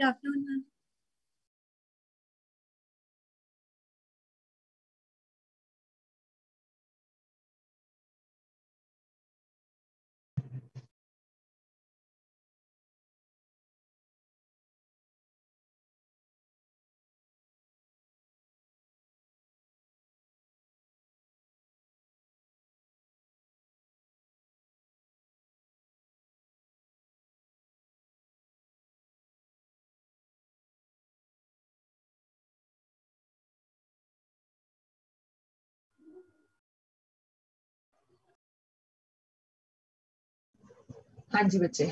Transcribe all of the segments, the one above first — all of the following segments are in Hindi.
Good afternoon ma'am. हाँ जी बच्चे,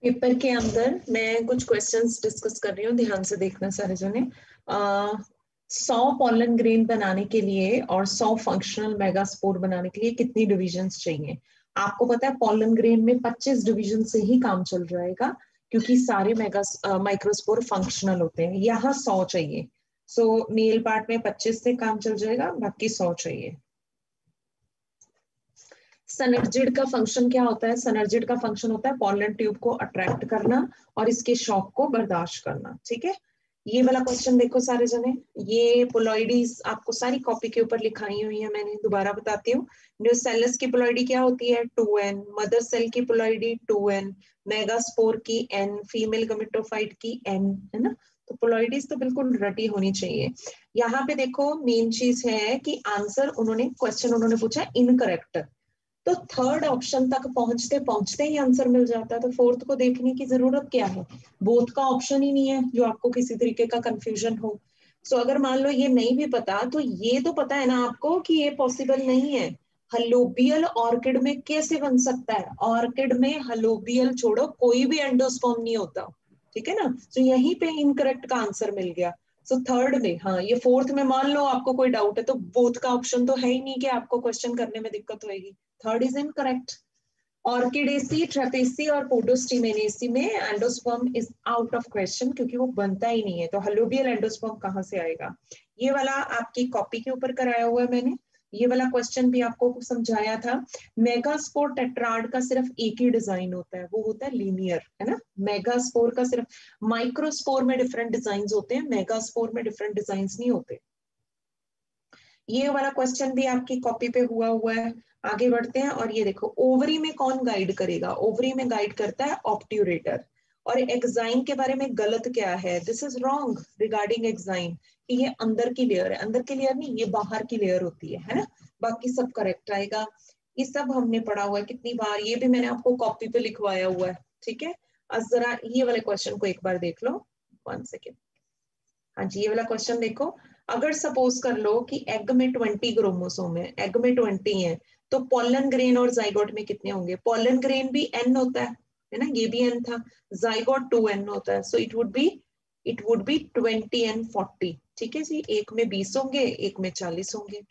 पेपर के अंदर मैं कुछ क्वेश्चंस डिस्कस कर रही हूँ, ध्यान से देखना सारे जने। 100 पॉलन ग्रेन बनाने के लिए और 100 फंक्शनल मेगास्पोर बनाने के लिए कितनी डिविजन्स चाहिए? आपको पता है पॉलन ग्रेन में 25 डिवीजन से ही काम चल जाएगा, क्योंकि सारे माइक्रोस्पोर फंक्शनल होते हैं। यहाँ 100 चाहिए, सो मेल पार्ट में 25 से काम चल जाएगा, बाकी 100 चाहिए। सनर्जिड का फंक्शन क्या होता है? सनर्जिड का फंक्शन होता है पॉलन ट्यूब को अट्रैक्ट करना और इसके शॉक को बर्दाश्त करना। ठीक है, ये वाला क्वेश्चन देखो सारे जने। ये पोलॉइडीज आपको सारी कॉपी के ऊपर लिखाई हुई है, मैंने दोबारा बताती हूँ। न्यूसेलस की पोलॉइडी क्या होती है? 2n। मदर सेल की पोलॉइडी 2n। मेगास्पोर की n। फीमेल गमेटोफाइट की n, है ना। तो पोलॉइडीज तो बिल्कुल रटी होनी चाहिए। यहाँ पे देखो मेन चीज है कि आंसर उन्होंने पूछा इनकरेक्ट, तो थर्ड ऑप्शन तक पहुंचते पहुंचते ही आंसर मिल जाता है, तो फोर्थ को देखने की जरूरत क्या है? बोथ का ऑप्शन ही नहीं है जो आपको किसी तरीके का कंफ्यूजन हो। सो अगर मान लो ये नहीं भी पता, तो ये तो पता है ना आपको कि ये पॉसिबल नहीं है। हलोबियल ऑर्किड में कैसे बन सकता है? ऑर्किड में हलोबियल छोड़ो कोई भी एंडोस्पर्म नहीं होता, ठीक है ना। तो यहीं पे इनकरेक्ट का आंसर मिल गया। सो थर्ड में, हाँ ये फोर्थ में मान लो आपको कोई डाउट है, तो बोथ का ऑप्शन तो है ही नहीं कि आपको क्वेश्चन करने में दिक्कत होगी। Third is incorrect. ऑर्किडेसी, ट्रेपेसी और पोडोस्टिमेनेसी में endosperm is out of question, क्योंकि वो बनता ही नहीं है, तो हलोबियल एंडोस्पर्म कहाँ से आएगा? ये वाला आपकी कॉपी के ऊपर कराया हुआ है मैंने। ये वाला क्वेश्चन भी आपको समझाया था। मेगास्पोर टेट्राड का सिर्फ एक ही डिजाइन होता है, वो होता है लीनियर, है ना। मेगास्पोर का सिर्फ, माइक्रोस्पोर में डिफरेंट डिजाइन होते हैं, मेगास्पोर में डिफरेंट डिजाइन नहीं होते। ये वाला क्वेश्चन भी आपकी कॉपी पे हुआ है। आगे बढ़ते हैं, और ये देखो ओवरी में कौन गाइड करेगा? ओवरी में गाइड करता है ऑप्ट्यूरेटर। और एक्साइन के बारे में गलत क्या है? This is wrong regarding exine, कि ये अंदर की लेयर है, अंदर की लेयर नहीं, ये बाहर की लेयर होती है ना। बाकी सब करेक्ट आएगा। ये सब हमने पढ़ा हुआ है कितनी बार, ये भी मैंने आपको कॉपी पे लिखवाया हुआ है, ठीक है। अब जरा ये वाले क्वेश्चन को एक बार देख लो, 1 सेकेंड। हाँ जी, ये वाला क्वेश्चन देखो। अगर सपोज कर लो कि एग में 20 क्रोमोसोम है, एग में 20 है, तो पॉलन ग्रेन और जाइगोट में कितने होंगे? पॉलन ग्रेन भी n होता है ना, ये भी n था। जाइगोट 2n होता है, so it would be 20 and 40। ठीक है जी, एक में 20 होंगे, एक में 40 होंगे।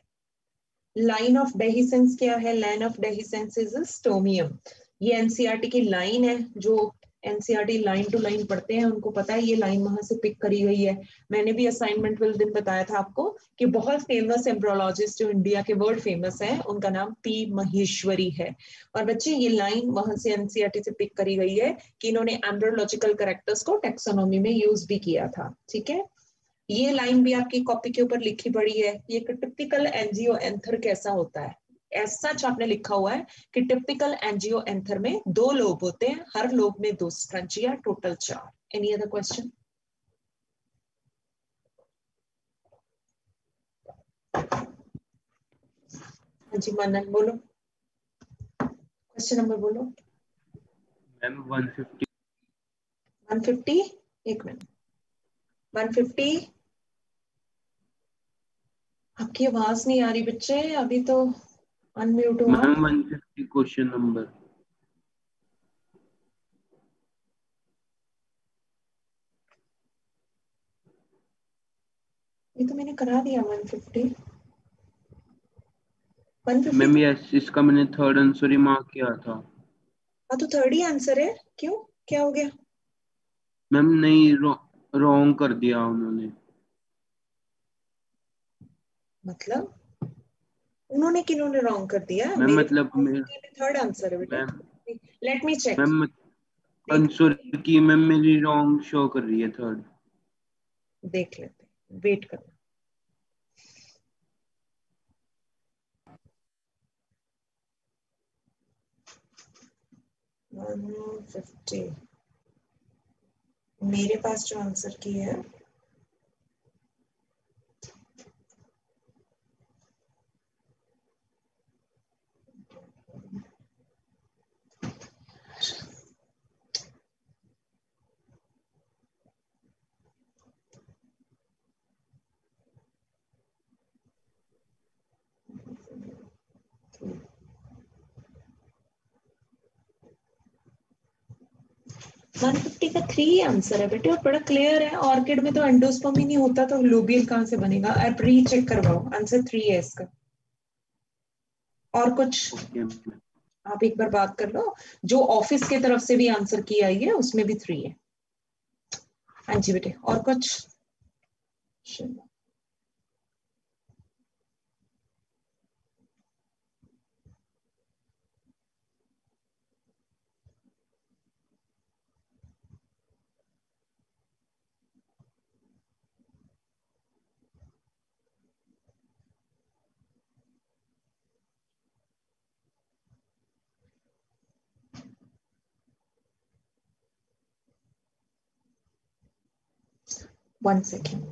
लाइन ऑफ डेहिसेंस क्या है? Line of dehiscence is stomium. ये एनसीईआरटी की लाइन है, जो एनसीईआरटी लाइन टू लाइन पढ़ते हैं उनको पता है ये लाइन वहां से पिक करी गई है। मैंने भी असाइनमेंट वाले दिन बताया था आपको कि बहुत फेमस एम्ब्रोलॉजिस्ट जो इंडिया के वर्ल्ड फेमस है, उनका नाम पी महेश्वरी है। और बच्चे ये लाइन वहां से एनसीईआरटी से पिक करी गई है कि इन्होंने एम्ब्रोलॉजिकल कैरेक्टर्स को टेक्सोनोमी में यूज भी किया था, ठीक है। ये लाइन भी आपकी कॉपी के ऊपर लिखी पड़ी है। ये टिपिकल एंजियो एंथर कैसा होता है? ऐसा आपने लिखा हुआ है कि टिपिकल एंजियो एंथर में 2 लोब होते हैं, हर लोब में 2 स्ट्रैंचिया, टोटल 4। Any other question? हाँ जी मनन बोलो, क्वेश्चन नंबर बोलो। मैम 150। 150, एक मिनट। 150, आपकी आवाज नहीं आ रही बच्चे, अभी तो अनम्यूट हुआ। Ma'am 150 question number. ये तो मैंने करा दिया 150। 150 मैम यस, इसका मैंने थर्ड आंसर ही मार्क किया था। हाँ तो थर्ड ही आंसर है, क्यों, क्या हो गया? मैम नहीं, रॉन्ग कर दिया उन्होंने। मतलब उन्होंने किन्होंने रॉन्ग कर दिया? मैम मेरे मतलब थर्ड आंसर है बेटा। Ma'am let me check. Ma'am देख आंसर की मैम मेरी रॉन्ग शो कर रही है थर्ड। देख लेते, वेट करना। 150 मेरे पास जो आंसर की है वन 150 का 3 आंसर है बेटे, और बड़ा क्लियर है। ऑर्किड में तो एंडोस्पर्म ही नहीं होता, तो लोबियल कहां से बनेगा? आप रीचेक करवाओ, आंसर 3 है इसका। और कुछ ओके आप एक बार बात कर लो। जो ऑफिस की तरफ से भी आंसर की आई है उसमें भी 3 है। हाँ जी बेटे, और कुछ? 1 सेकेंड।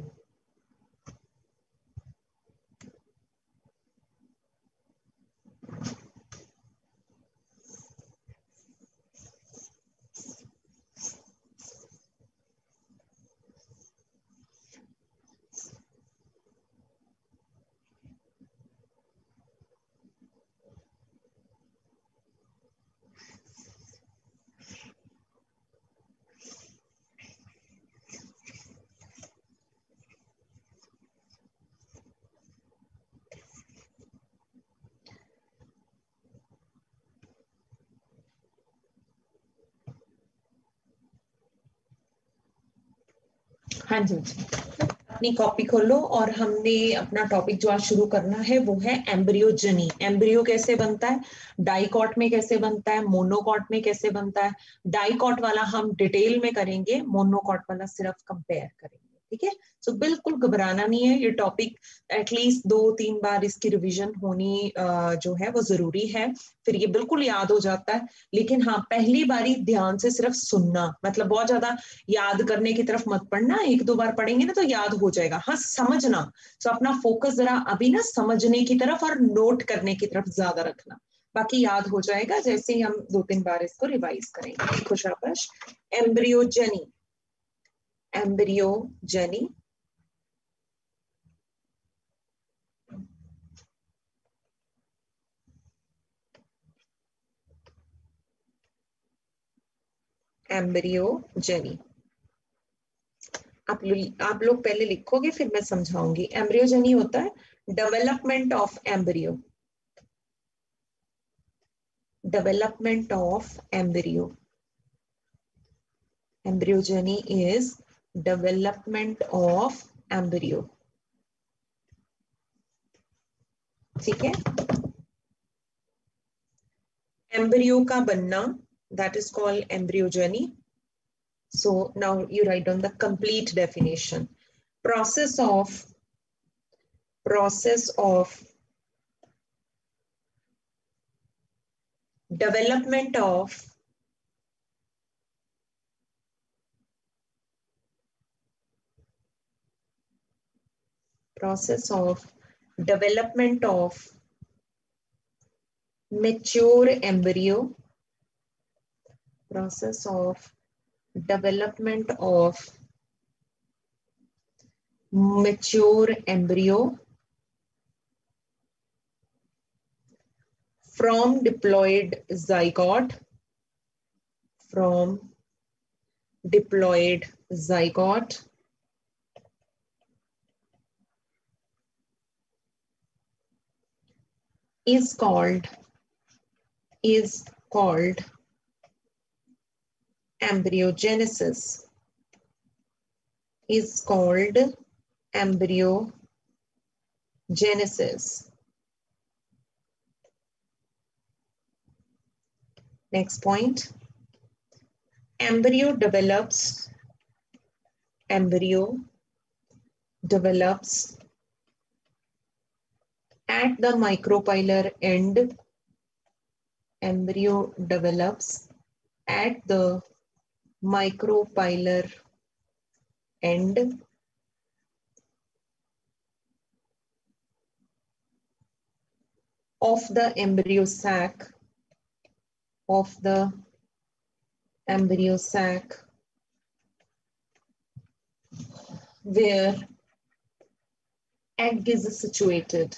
हाँ जी जी, अपनी कॉपी खोलो और हमने अपना टॉपिक जो आज शुरू करना है वो है एम्ब्रियोजेनी। एम्ब्रियो कैसे बनता है, डाइकॉट में कैसे बनता है, मोनोकॉट में कैसे बनता है। डाइकॉट वाला हम डिटेल में करेंगे, मोनोकॉट वाला सिर्फ कंपेयर करेंगे, ठीक है। सो बिल्कुल घबराना नहीं है, ये टॉपिक एटलीस्ट 2-3 बार इसकी रिवीजन होनी जो है वो जरूरी है, फिर ये बिल्कुल याद हो जाता है। लेकिन हाँ, पहली बारी ध्यान से सिर्फ सुनना, मतलब बहुत ज्यादा याद करने की तरफ मत पढ़ना। 1-2 बार पढ़ेंगे ना तो याद हो जाएगा। हाँ, समझना। तो अपना फोकस जरा अभी ना समझने की तरफ और नोट करने की तरफ ज्यादा रखना, बाकी याद हो जाएगा जैसे ही हम 2-3 बार इसको रिवाइज करेंगे। खुशाबाश। Embryogeny, embryogeny. एम्ब्रियोजेनी आप लोग पहले लिखोगे फिर मैं समझाऊंगी। एम्ब्रियोजेनी होता है development of embryo, development of embryo. Embryogeny is development of embryo, ठीक है। एम्ब्रियो का बनना, that is called embryogeny. So now you write down the complete definition. Process of development of mature embryo, process of development of mature embryo from diploid zygote, from diploid zygote is called embryogenesis, is called embryogenesis. Genesis. Next point. Embryo develops at the micropylar end. Embryo develops at the micropylar end of the embryo sac where egg is situated.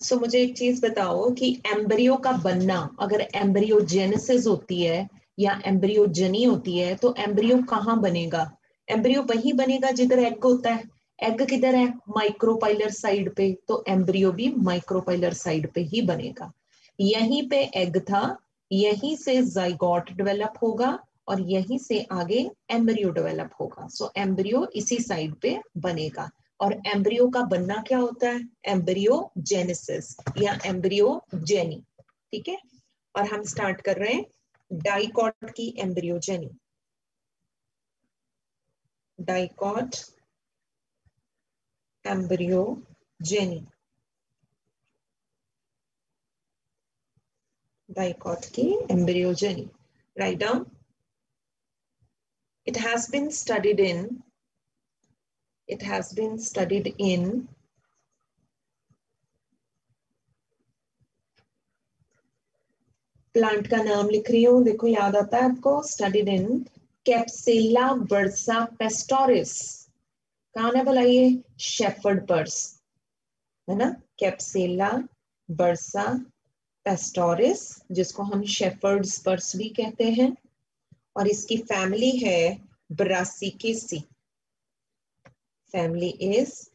So मुझे एक चीज बताओ कि एम्ब्रियो का बनना, अगर एम्ब्रियोजेनेसिस होती है या एम्ब्रियोजनी होती है, तो एम्ब्रियो कहाँ बनेगा? एम्ब्रियो वहीं बनेगा जिधर एग होता है। एग किधर है? माइक्रोपाइलर साइड पे, तो एम्ब्रियो भी माइक्रोपाइलर साइड पे ही बनेगा। यहीं पे एग था, यहीं से जाइगोट डेवलप होगा और यहीं से आगे एम्ब्रियो डेवलप होगा। सो एम्ब्रियो इसी साइड पे बनेगा। और एम्ब्रियो का बनना क्या होता है? एम्ब्रियोजेनेसिस या एम्ब्रियोजेनी। ठीक है, और हम स्टार्ट कर रहे हैं डाइकॉट की एम्ब्रियोजेनी। डाइकॉट एम्ब्रियोजेनी, डाइकॉट की embryogeny. Write down. It has been studied in plant का नाम लिख रही हूं, देखो याद आता है आपको। Studied in Capsella bursa pastoris. कौन है बुलाइए? शेफर्ड पर्स, है ना? कैप्सेला बर्सा पेस्टोरिस, जिसको हम शेफर्ड्स पर्स भी कहते हैं, और इसकी फैमिली है ब्रासिकेसी। फैमिली इज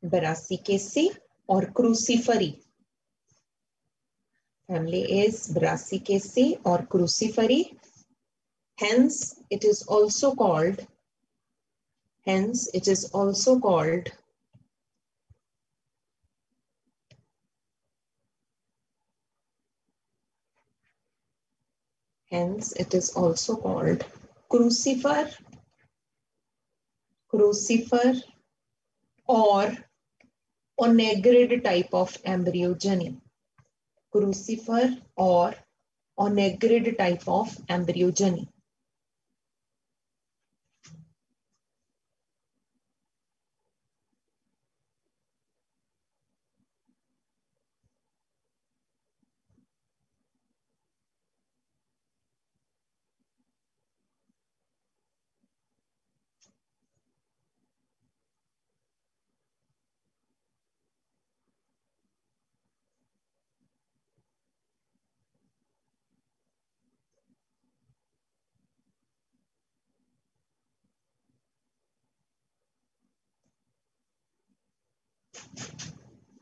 ब्रासिकेसी और क्रूसीफरी। Family is Brassicaceae or Crucifery. Hence, it is also called crucifer or onegrid type of embryogeny. Crucifer or onegrid type of embryogeny.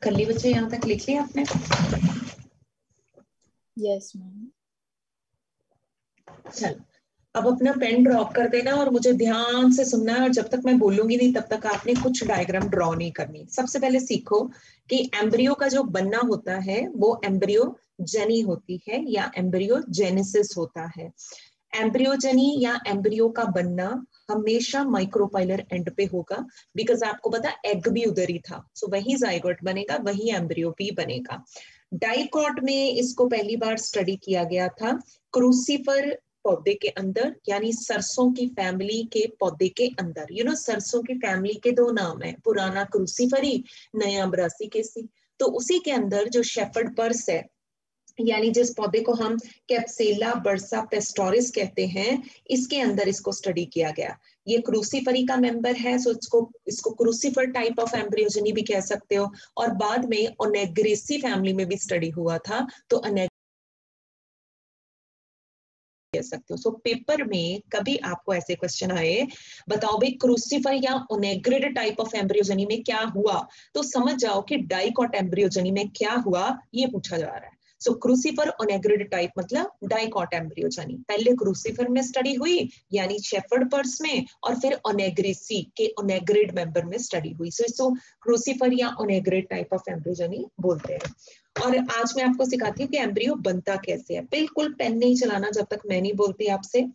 कल्ली बच्चे यहाँ तक लिख लिया आपने? Yes ma'am. चलो, अब अपना पेन ड्रॉप कर देना और मुझे ध्यान से सुनना है, और जब तक मैं बोलूंगी नहीं तब तक आपने कुछ डायग्राम ड्रॉ नहीं करनी। सबसे पहले सीखो कि एम्ब्रियो का जो बनना होता है वो एम्ब्रियोजेनी होती है या एम्ब्रियोजेनेसिस होता है। एम्ब्रियोजेनी या एम्ब्रियो का बनना हमेशा माइक्रोपाइलर एंड पे होगा, बिकॉज आपको पता एग भी उधर ही था। सो वही जाइगोट बनेगा, वही एम्ब्रियो भी बनेगा। डाइकॉट में इसको पहली बार स्टडी किया गया था क्रूसीफर पौधे के अंदर, यानी सरसों की फैमिली के पौधे के अंदर। यू नो, सरसों की फैमिली के दो नाम है, पुराना क्रूसीफरी, नया ब्रासिकेसी। तो उसी के अंदर जो शेफर्ड पर्स है, यानी जिस पौधे को हम कैप्सेला बर्सा पेस्टोरिस कहते हैं, इसके अंदर इसको स्टडी किया गया। ये क्रूसीफरी का मेंबर है, सो इसको क्रूसीफर टाइप ऑफ एम्ब्रियोजेनी भी कह सकते हो। और बाद में ओनेग्रेसी फैमिली में भी स्टडी हुआ था, तो कह सकते हो। सो पेपर में कभी आपको ऐसे क्वेश्चन आए, बताओ भाई क्रूसीफर या ओनेग्रिड टाइप ऑफ एम्ब्रियोजेनी में क्या हुआ, तो समझ जाओ कि डाइकॉट एम्ब्रियोजेनी में क्या हुआ, ये पूछा जा रहा है। सो क्रूसिफर ओनेग्रिड टाइप मतलब डाइकॉट एम्ब्रियोजेनी, पहले क्रूसिफर में स्टडी हुई यानी शेफर्ड पर्स में, और फिर ओनेग्रिसी के ओनेग्रिड मेंबर में स्टडी हुई। सो इसको क्रूसिफर या ओनेग्रिड टाइप ऑफ एम्ब्रियोजेनी बोलते हैं। और आज मैं आपको सिखाती हूँ कि एम्ब्रियो बनता कैसे है। बिल्कुल पेन नहीं चलाना जब तक मैं नहीं बोलती आपसे।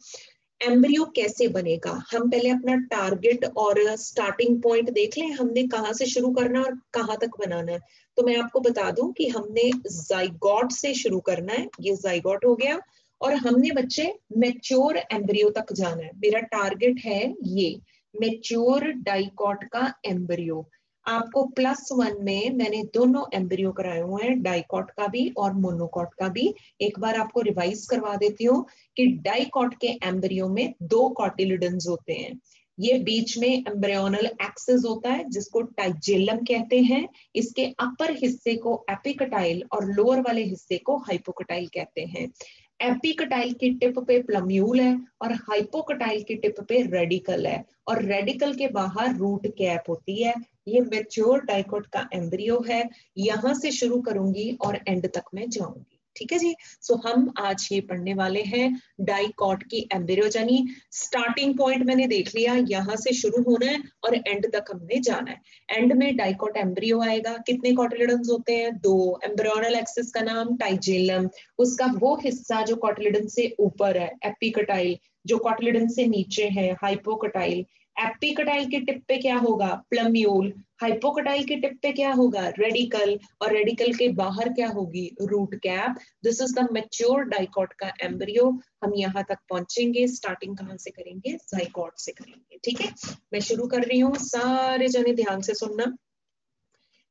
एम्ब्रियो कैसे बनेगा, हम पहले अपना टारगेट और स्टार्टिंग पॉइंट देख लें, हमने कहाँ से शुरू करना और कहाँ तक बनाना है। तो मैं आपको बता दूं कि हमने जाइगोट से शुरू करना है, ये जाइगोट हो गया, और हमने बच्चे मैच्योर एम्ब्रियो तक जाना है। मेरा टारगेट है ये मैच्योर डाइकॉट का एम्ब्रियो। आपको +1 में मैंने दोनों एम्ब्रियो कराए हुए हैं, डाइकॉट का भी और मोनोकॉट का भी। एक बार आपको रिवाइज करवा देती हूँ कि डाइकॉट के एम्ब्रियो में 2 कॉटिलिडन्स होते हैं। ये बीच में एम्ब्रियोनल एक्सिस होता है जिसको टाइजेलम कहते हैं। इसके अपर हिस्से को एपिकटाइल और लोअर वाले हिस्से को हाइपोकटाइल कहते हैं। एपिकटाइल की टिप पे प्लम्यूल है और हाइपोकटाइल की टिप पे रेडिकल है, और रेडिकल के बाहर रूट कैप होती है। ये मैच्योर डाइकॉट का एम्ब्रियो है। यहां से शुरू करूंगी और एंड तक मैं जाऊंगी, ठीक है जी। सो हम आज ये पढ़ने वाले हैं डाइकॉट की एम्ब्रियोजेनी। स्टार्टिंग पॉइंट मैंने देख लिया, यहाँ से शुरू होना है और एंड तक हमने जाना है। एंड में डाइकॉट एम्ब्रियो आएगा। कितने कॉटिलिडन्स होते हैं? 2। एम्ब्रियोनल एक्सिस का नाम टाइजेलम, उसका वो हिस्सा जो कॉटिलिडन से ऊपर है एपिकटाइल, जो कॉटिलिडन से नीचे है हाइपोकटाइल। एपिकटाइल की टिप पे क्या होगा? प्लम्यूल। हाइपोकटाइल की टिप पे क्या होगा? रेडिकल। और रेडिकल के बाहर क्या होगी? Root cap. This is the mature dicot का एम्ब्रियो। हम यहाँ तक पहुंचेंगे। स्टार्टिंग कहाँ से करेंगे? जाइगोट से करेंगे, ठीक है। मैं शुरू कर रही हूँ, सारे जने ध्यान से सुनना।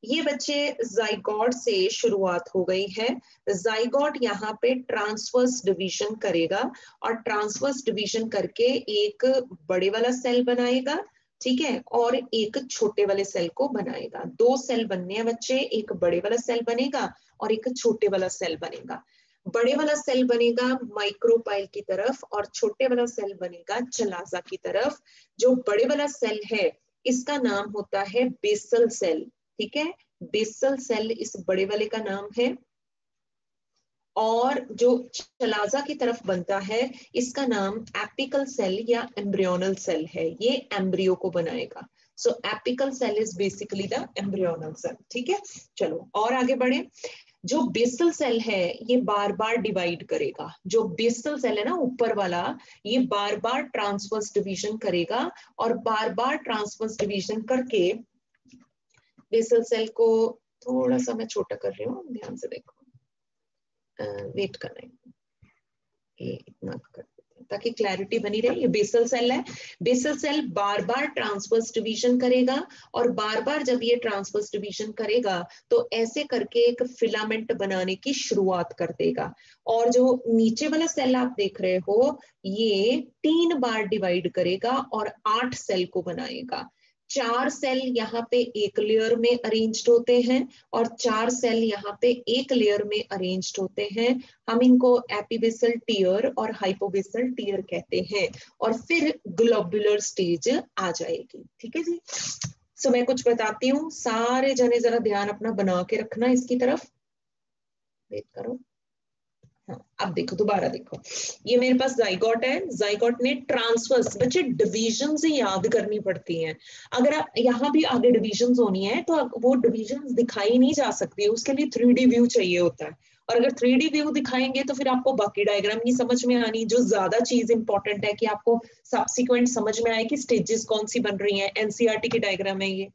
ये बच्चे जाइगोट से शुरुआत हो गई है। जाइगोट यहाँ पे ट्रांसवर्स डिवीजन करेगा और ट्रांसवर्स डिवीजन करके एक बड़े वाला सेल बनाएगा, ठीक है, और एक छोटे वाले सेल को बनाएगा। 2 सेल बनने हैं बच्चे, एक बड़े वाला सेल बनेगा और एक छोटे वाला सेल बनेगा। बड़े वाला सेल बनेगा माइक्रोपाइल की तरफ और छोटे वाला सेल बनेगा चलाजा की तरफ। जो बड़े वाला सेल है इसका नाम होता है बेसल सेल, ठीक है। बेसल सेल इस बड़े वाले का नाम है। और जो चलाजा की तरफ बनता है इसका नाम एपिकल सेल या एम्ब्रियोनल सेल है। ये एम्ब्रियो को बनाएगा। So apical cell is basically the embryonal cell, ठीक है। चलो और आगे बढ़े। जो बेसल सेल है ये बार बार डिवाइड करेगा। जो बेसल सेल है ना ऊपर वाला, ये बार बार ट्रांसवर्स डिवीजन करेगा और बार बार ट्रांसवर्स डिवीजन करके बेसल सेल को, थोड़ा सा मैं छोटा कर रही हूँ, ध्यान से देखो, वेट करना है, ये इतना कर देते हैं ताकि क्लैरिटी बनी रहे। ये बेसल सेल है। बेसल सेल बार बार ट्रांसवर्स डिवीजन करेगा और बार बार जब ये ट्रांसवर्स डिवीजन करेगा तो ऐसे करके एक फिलामेंट बनाने की शुरुआत कर देगा। और जो नीचे वाला सेल आप देख रहे हो ये 3 बार डिवाइड करेगा और 8 सेल को बनाएगा। 4 सेल यहाँ पे एक लेयर में अरेंज्ड होते हैं और 4 सेल यहाँ पे एक लेयर में अरेंज्ड होते हैं। हम इनको एपीबेसल टियर और हाइपोबेसल टियर कहते हैं। और फिर ग्लोबुलर स्टेज आ जाएगी, ठीक है जी। सो मैं कुछ बताती हूँ, सारे जने जरा ध्यान अपना बना के रखना इसकी तरफ। वेट करो, हाँ, अब देखो, दोबारा देखो। ये मेरे पास जाइगोट है। जाइगोट ने ट्रांसवर्स, बच्चे डिविजन से याद करनी पड़ती हैं। अगर आप यहाँ भी आगे डिविजन होनी है तो वो डिविजन दिखाई नहीं जा सकती है, उसके लिए 3D व्यू चाहिए होता है। और अगर 3D व्यू दिखाएंगे तो फिर आपको बाकी डायग्राम नहीं समझ में आनी। जो ज्यादा चीज इंपॉर्टेंट है कि आपको सब्सिक्वेंट समझ में आए कि स्टेजेस कौन सी बन रही हैं। एनसीईआरटी की डायग्राम है ये।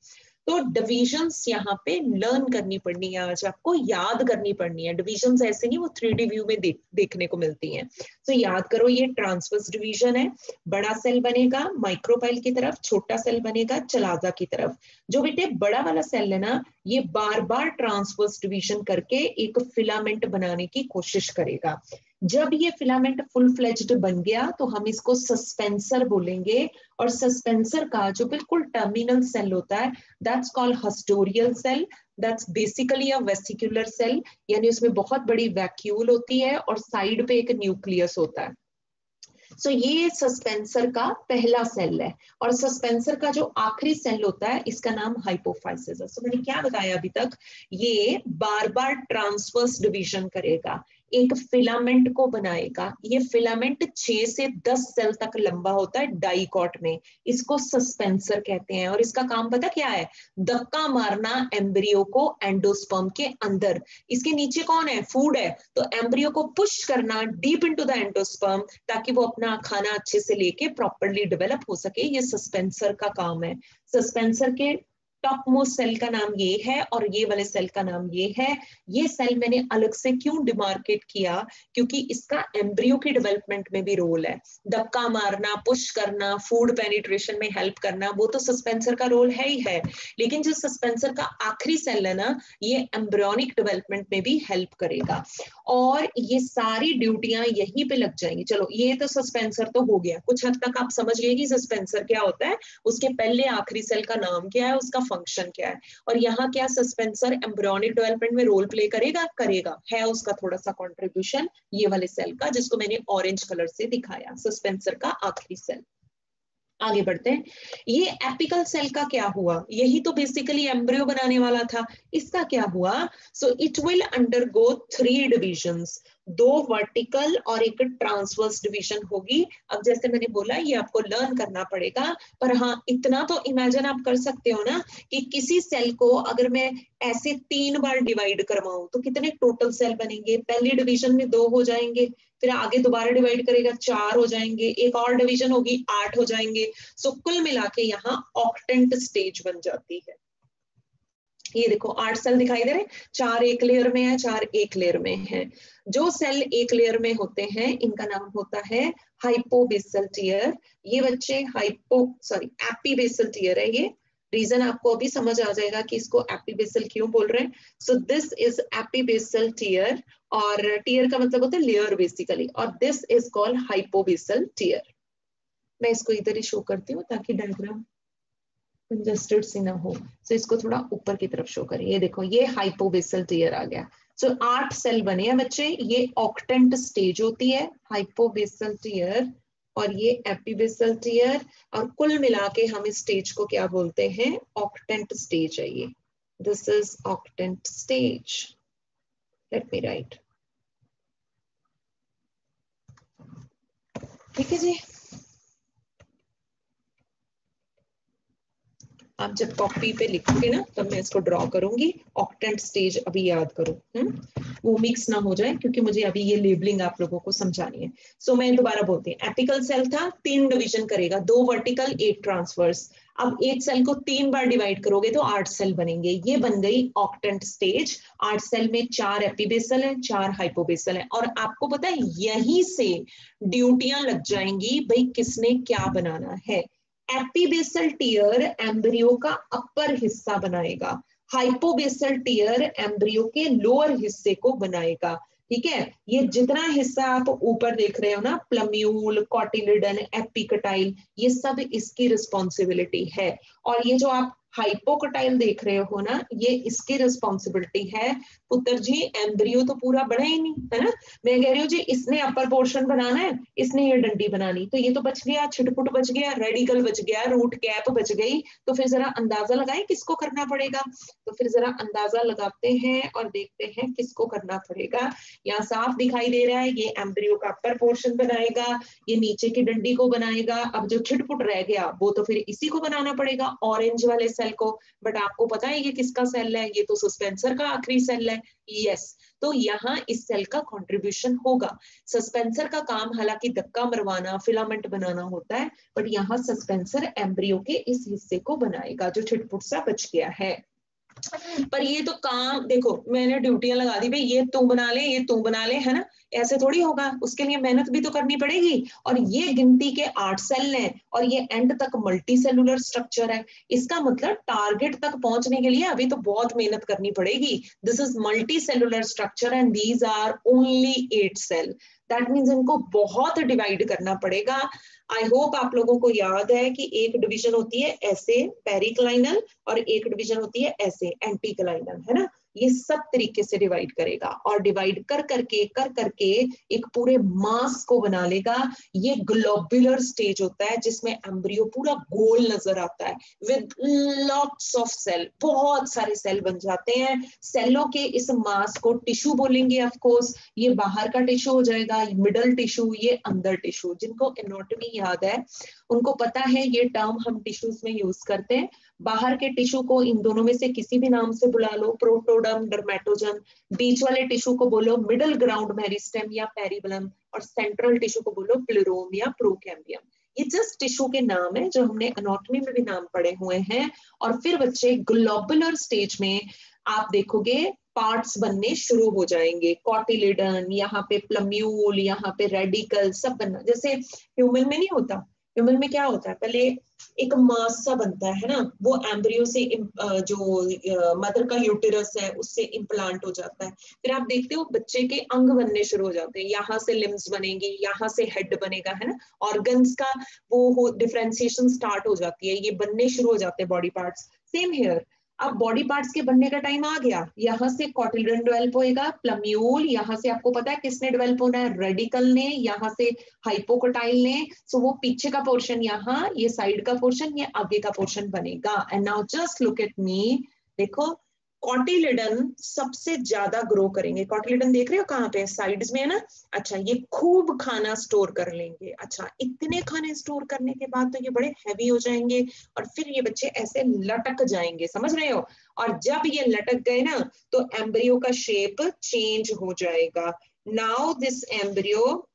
तो डिविजन्स यहाँ पे लर्न करनी पड़नी है, आज आपको याद करनी पड़नी है। डिविजन्स ऐसे नहीं वो 3D व्यू में देखने को मिलती हैं। तो याद करो, ये ट्रांसवर्स डिवीजन है। बड़ा सेल बनेगा माइक्रोपाइल की तरफ, छोटा सेल बनेगा चलाजा की तरफ। जो बेटे बड़ा वाला सेल है ना, ये बार बार ट्रांसवर्स डिवीजन करके एक फिलामेंट बनाने की कोशिश करेगा। जब ये फिलामेंट फुल फ्लेज्ड बन गया तो हम इसको सस्पेंसर बोलेंगे। और सस्पेंसर का जो बिल्कुल टर्मिनल सेल होता है that's called haustorial cell. That's basically a vesicular cell, यानी उसमें बहुत बड़ी वैक्यूल होती है और साइड पे एक न्यूक्लियस होता है। सो ये सस्पेंसर का पहला सेल है, और सस्पेंसर का जो आखिरी सेल होता है इसका नाम हाइपोफाइसिस है। सो मैंने क्या बताया अभी तक, ये बार बार ट्रांसवर्स डिवीजन करेगा, एक फिलामेंट को बनाएगा। ये फिलामेंट 6 से 10 सेल तक लंबा होता है डाइकॉट में, इसको सस्पेंसर कहते हैं। और इसका काम पता क्या है, धक्का मारना एम्ब्रियो को एंडोस्पर्म के अंदर। इसके नीचे कौन है, फूड है, तो एम्ब्रियो को पुश करना डीप इनटू द एंडोस्पर्म ताकि वो अपना खाना अच्छे से लेके प्रॉपर्ली डेवलप हो सके। ये सस्पेंसर का काम है। सस्पेंसर के टॉप मोस्ट सेल का नाम ये है और ये वाले सेल का नाम ये है। ये सेल मैंने अलग से क्यों डिमार्केट किया, क्योंकि इसका एम्ब्रियो की डेवलपमेंट में भी रोल है। धक्का मारना, पुश करना, फूड पेनिट्रेशन में हेल्प करना, वो तो सस्पेंसर का रोल है ही है, लेकिन जो सस्पेंसर का आखिरी सेल है ना, ये एम्ब्रियोनिक डेवलपमेंट में भी हेल्प करेगा। और ये सारी ड्यूटियां यहीं पे लग जाएंगी। चलो ये तो सस्पेंसर तो हो गया, कुछ हद तक आप समझ गए कि सस्पेंसर क्या होता है, उसके पहले आखिरी सेल का नाम क्या है, उसका फंक्शन क्या है, और यहाँ क्या सस्पेंसर एम्ब्रियोनिक डेवलपमेंट में रोल प्ले करेगा, करेगा, है उसका थोड़ा सा कंट्रीब्यूशन ये वाले सेल का, जिसको मैंने ऑरेंज कलर से दिखाया, सस्पेंसर का आखिरी सेल। आगे बढ़ते हैं। ये एपिकल सेल का क्या हुआ, यही तो बेसिकली एम्ब्रियो बनाने वाला था, इसका क्या हुआ। So it will undergo 3 divisions, 2 vertical और एक ट्रांसवर्स डिवीजन होगी। अब जैसे मैंने बोला ये आपको लर्न करना पड़ेगा, पर हाँ इतना तो इमेजिन आप कर सकते हो ना कि किसी सेल को अगर मैं ऐसे 3 बार डिवाइड करवाऊं तो कितने टोटल सेल बनेंगे। पहली डिवीजन में 2 हो जाएंगे, फिर आगे दोबारा डिवाइड करेगा 4 हो जाएंगे, एक और डिवीजन होगी 8 हो जाएंगे। सो कुल मिला के यहाँ ऑक्टेंट स्टेज बन जाती है। ये देखो 8 सेल दिखाई दे रहे, 4 एक लेयर में है, 4 एक लेयर में है। जो सेल एक लेयर में होते हैं इनका नाम होता है हाइपोबेसल टियर। ये बच्चे एपीबेसल टियर है। ये रीजन आपको अभी समझ आ जाएगा कि इसको एपीबेसल क्यों बोल रहे हैं। So this is epibasal tier, और टियर का मतलब होता है लेयर बेसिकली, और this is called hypobasal tier. मैं इसको इधर ही शो करती हूँ ताकि डायग्राम कंजस्टेड सी ना हो। सो इसको थोड़ा ऊपर की तरफ शो करें। ये देखो ये हाइपोबेसल टियर आ गया। सो 8 सेल बने हैं बच्चे, ये ऑक्टेंट स्टेज होती है, हाइपोबेसल टियर और ये एपीबेसल टियर, और कुल मिला के हम इस स्टेज को क्या बोलते हैं, ऑक्टेंट स्टेज है ये। This is octant stage. Let me right. ठीक है जी। आप जब कॉपी पे लिखोगे ना तब मैं इसको ड्रॉ करूंगी। ऑक्टेंट स्टेज अभी याद करो, वो मिक्स ना हो जाए, क्योंकि मुझे अभी ये लेबलिंग आप लोगों को समझानी है। सो मैं दोबारा बोलती हूँ, एपिकल सेल था, 3 डिवीजन करेगा, 2 वर्टिकल 1 ट्रांसवर्स। अब एक सेल को 3 बार डिवाइड करोगे तो 8 सेल बनेंगे, ये बन गई ऑक्टेंट स्टेज। 8 सेल में 4 एपीबेसल है, 4 हाइपोबेसल है, और आपको पता है यहीं से ड्यूटियां लग जाएंगी, भाई किसने क्या बनाना है। एपीबेसल टियर एम्ब्रियो का अपर हिस्सा बनाएगा, हाइपोबेसल टियर एम्ब्रियो के लोअर हिस्से को बनाएगा। ठीक है, ये जितना हिस्सा आप ऊपर देख रहे हो ना, प्लम्यूल, कॉटिलिडन, एपिकटाइल, ये सब इसकी रिस्पॉन्सिबिलिटी है। और ये जो आप हाइपोकटाइल देख रहे हो ना, ये इसकी रिस्पॉन्सिबिलिटी है। पुत्र जी एम्ब्रियो तो पूरा बड़ा ही नहीं है ना, मैं कह रही हूँ जी इसने अपर पोर्शन बनाना है, इसने ये डंडी बनानी, तो ये तो बच गया, छिटपुट बच गया, रेडिकल बच गया, रूट कैप बच गई। तो फिर जरा अंदाजा लगाए किसको करना पड़ेगा। तो फिर जरा अंदाजा लगाते हैं और देखते हैं किसको करना पड़ेगा। यहाँ साफ दिखाई दे रहा है ये एम्ब्रियो का अपर पोर्शन बनाएगा, ये नीचे की डंडी को बनाएगा। अब जो छिटपुट रह गया वो तो फिर इसी को बनाना पड़ेगा, ऑरेंज वाले सेल को। बट आपको पता है ये किसका सेल है, ये तो सस्पेंसर का आखिरी सेल है। यस, तो यहाँ इस सेल का कंट्रीब्यूशन होगा। सस्पेंसर का काम हालांकि धक्का मरवाना, फिलामेंट बनाना होता है, बट यहाँ सस्पेंसर एम्ब्रियो के इस हिस्से को बनाएगा जो छिटपुट सा बच गया है। पर ये तो काम देखो, मैंने ड्यूटियां लगा दी भाई, ये तू बना ले, ये तू बना ले, है ना, ऐसे थोड़ी होगा, उसके लिए मेहनत भी तो करनी पड़ेगी। और ये गिनती के 8 सेल हैं और ये एंड तक मल्टी सेलुलर स्ट्रक्चर है। इसका मतलब टारगेट तक पहुंचने के लिए अभी तो बहुत मेहनत करनी पड़ेगी। This is multi cellular structure and these are only 8 cell. That means इनको बहुत डिवाइड करना पड़ेगा। आई होप आप लोगों को याद है कि एक डिवीजन होती है ऐसे पेरिक्लाइनल और एक डिवीजन होती है ऐसे एंटीक्लाइनल, है ना। ये सब तरीके से डिवाइड करेगा और डिवाइड कर करके एक पूरे मास को बना लेगा। ये ग्लोबुलर स्टेज होता है जिसमें एम्ब्रियो पूरा गोल नजर आता है विद लॉट्स ऑफ सेल, बहुत सारे सेल बन जाते हैं। सेलों के इस मास को टिश्यू बोलेंगे ऑफ कोर्स। ये बाहर का टिश्यू हो जाएगा, मिडल टिश्यू, ये अंदर टिश्यू। जिनको एनाटॉमी याद है उनको पता है ये टर्म हम टिश्यूज में यूज करते हैं। बाहर के टिश्यू को इन दोनों में से किसी भी नाम से बुला लो, प्रोटोडर्म, डर्मेटोजन। बीच वाले टिश्यू को बोलो मिडल ग्राउंड मेरिस्टेम या पेरिबलम, और सेंट्रल टिश्यू को बोलो प्लेरोम या प्रोकैम्बियम। ये जस्ट टिश्यू के नाम है जो हमने एनाटॉमी में भी नाम पढ़े हुए हैं। और फिर बच्चे ग्लोबुलर स्टेज में आप देखोगे पार्ट्स बनने शुरू हो जाएंगे। कॉटिलिडन, यहाँ पे प्लम्यूल, यहाँ पे रेडिकल, सब बनना। जैसे ह्यूमन में नहीं होता, ह्यूमन में क्या होता है, पहले एक मास सा बनता है ना, वो एम्ब्रियो से जो मदर का यूटेरस है उससे इम्प्लांट हो जाता है। फिर आप देखते हो बच्चे के अंग बनने शुरू हो जाते हैं, यहाँ से लिम्स बनेंगी, यहाँ से हेड बनेगा, है ना, ऑर्गन्स का वो डिफरेंशिएशन स्टार्ट हो जाती है, ये बनने शुरू हो जाते हैं बॉडी पार्ट्स। सेम हेयर, अब बॉडी पार्ट्स के बनने का टाइम आ गया। यहाँ से कॉटिलिडन डेवलप होएगा, प्लम्यूल, यहाँ से आपको पता है किसने डेवलप होना है, रेडिकल ने, यहाँ से हाइपोकोटाइल ने। सो वो पीछे का पोर्शन यहाँ, ये साइड का पोर्शन, ये आगे का पोर्शन बनेगा। And now just look at me, देखो कॉटिलिडन सबसे ज्यादा ग्रो करेंगे। कॉटिलिडन देख रहे हो कहाँ पे, साइड्स में है ना। अच्छा, ये खूब खाना स्टोर कर लेंगे। अच्छा, इतने खाने स्टोर करने के बाद तो ये बड़े हैवी हो जाएंगे और फिर ये बच्चे ऐसे लटक जाएंगे, समझ रहे हो। और जब ये लटक गए ना तो एम्ब्रियो का शेप चेंज हो जाएगा। Now this embryo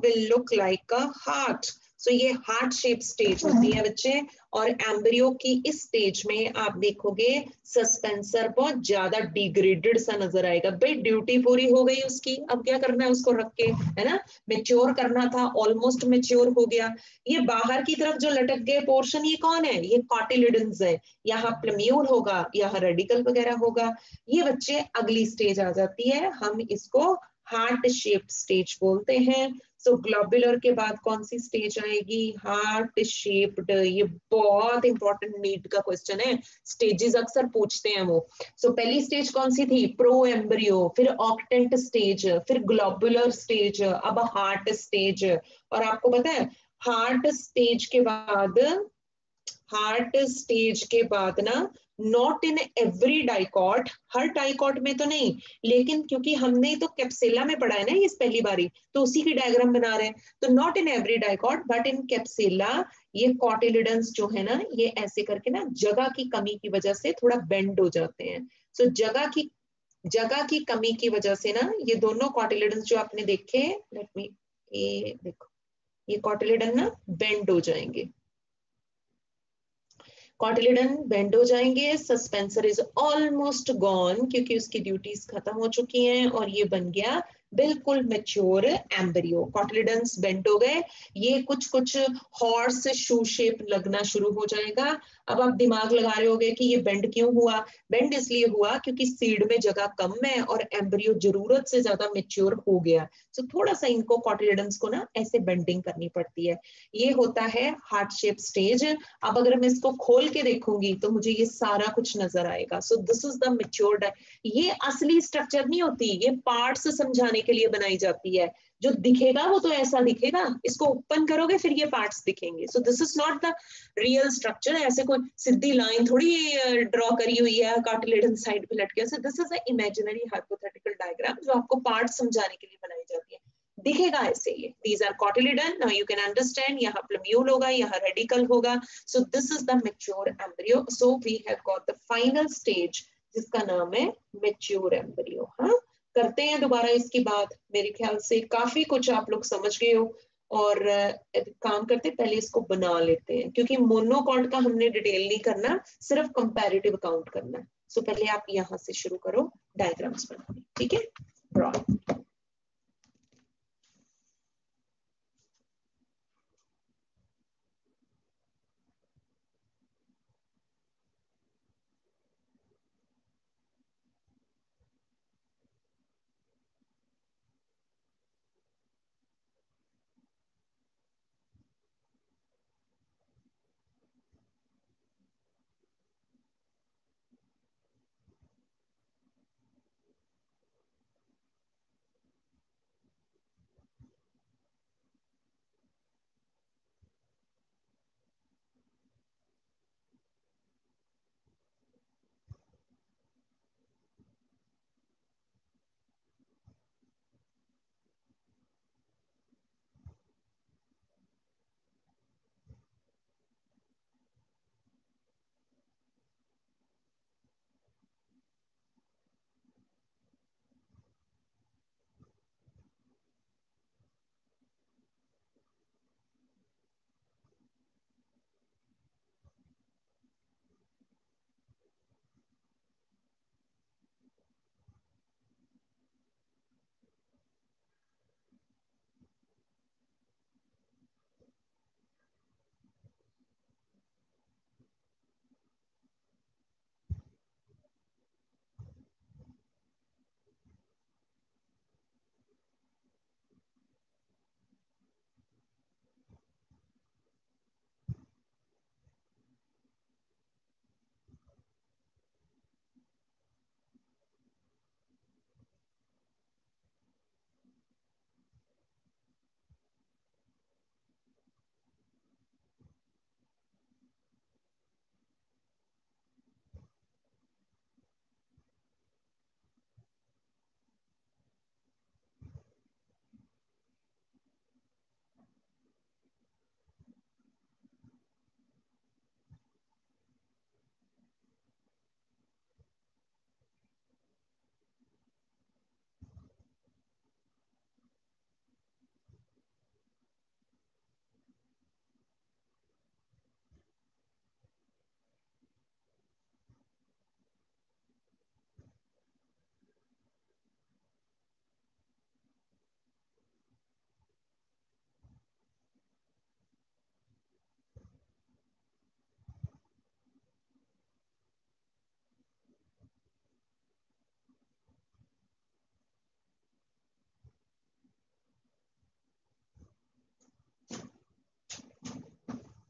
will look like a heart. So ये हार्ट शेप स्टेज होती है बच्चे। और एम्ब्रियो की इस स्टेज में आप देखोगे सस्पेंसर बहुत ज्यादा डिग्रेडेड सा नजर आएगा। भाई ड्यूटी पूरी हो गई उसकी, अब क्या करना है उसको रख के, है ना, मेच्योर करना था, ऑलमोस्ट मेच्योर हो गया। ये बाहर की तरफ जो लटक गए पोर्शन, ये कौन है, ये कॉटिलिडन्स है। यहाँ प्लम्यूल होगा, यहाँ रेडिकल वगैरह होगा। ये बच्चे अगली स्टेज आ जाती है, हम इसको हार्ट शेप स्टेज बोलते हैं। सो ग्लोबुलर के बाद कौन सी स्टेज आएगी, हार्ट शेप्ड। ये बहुत इंपॉर्टेंट नीट का क्वेश्चन है, स्टेजेस अक्सर पूछते हैं वो। सो पहली स्टेज कौन सी थी, प्रो एम्ब्रियो, फिर ऑक्टेंट स्टेज, फिर ग्लोबुलर स्टेज, अब हार्ट स्टेज। और आपको पता है हार्ट स्टेज के बाद ना, not in every dicot, her dicot में तो नहीं, लेकिन क्योंकि हमने तो कैप्सिला में पढ़ा है ना ये पहली बारी, तो उसी की डायग्राम बना रहे हैं। तो not in every dicot but in Capsella ये कॉटिलिडन्स जो है ना, ये ऐसे करके ना जगह की कमी की वजह से थोड़ा बेंड हो जाते हैं। सो जगह की कमी की वजह से ना ये दोनों कॉटिलिडन्स जो आपने देखे, लेट मी, ये देखो, ये कॉटिलिडन ना बेंड हो जाएंगे, कॉटिलिडन बेंड हो जाएंगे। सस्पेंसर इज ऑलमोस्ट गॉन क्योंकि उसकी ड्यूटीज खत्म हो चुकी हैं और ये बन गया बिल्कुल मैच्योर एम्ब्रियो। कॉटिलिडन्स बेंड हो गए, ये कुछ हॉर्स शू शेप लगना शुरू हो जाएगा। अब आप दिमाग लगा रहे होगे कि ये बेंड क्यों हुआ। बेंड इसलिए हुआ क्योंकि सीड में जगह कम है और एम्ब्रियो जरूरत से ज्यादा मैच्योर हो गया। सो थोड़ा सा इनको कॉटिलिडन्स को ना ऐसे बेंडिंग करनी पड़ती है। ये होता है हार्ट शेप स्टेज। अब अगर मैं इसको खोल के देखूंगी तो मुझे ये सारा कुछ नजर आएगा। सो दिस इज द मैच्योर्ड। ये असली स्ट्रक्चर नहीं होती, ये पार्ट्स समझाने के लिए बनाई जाती है। जो दिखेगा वो तो ऐसा दिखेगा, इसको ओपन करोगे फिर ये पार्ट्स दिखेंगे। सो this is not the real structure. ऐसे कोई सीधी लाइन थोड़ी ड्रॉ करी हुई है कार्टिलेजन साइड पे लटके। सो this is a imaginary hypothetical diagram जो आपको पार्ट्स समझाने के लिए बनाई जाती है। दिखेगा ऐसे, ये these are cotyledon. Now you can understand, यहाँ plumule होगा, यहाँ radical होगा. So this is the mature embryo. So we have got the final stage जिसका नाम है mature embryo. हाँ, करते हैं दोबारा इसकी बात। मेरे ख्याल से काफी कुछ आप लोग समझ गए हो। और काम करते पहले इसको बना लेते हैं क्योंकि मोनोकॉट का हमने डिटेल नहीं करना, सिर्फ कंपैरेटिव काउंट करना है। सो पहले आप यहाँ से शुरू करो डायग्राम्स बनाने, ठीक है। ड्रॉ।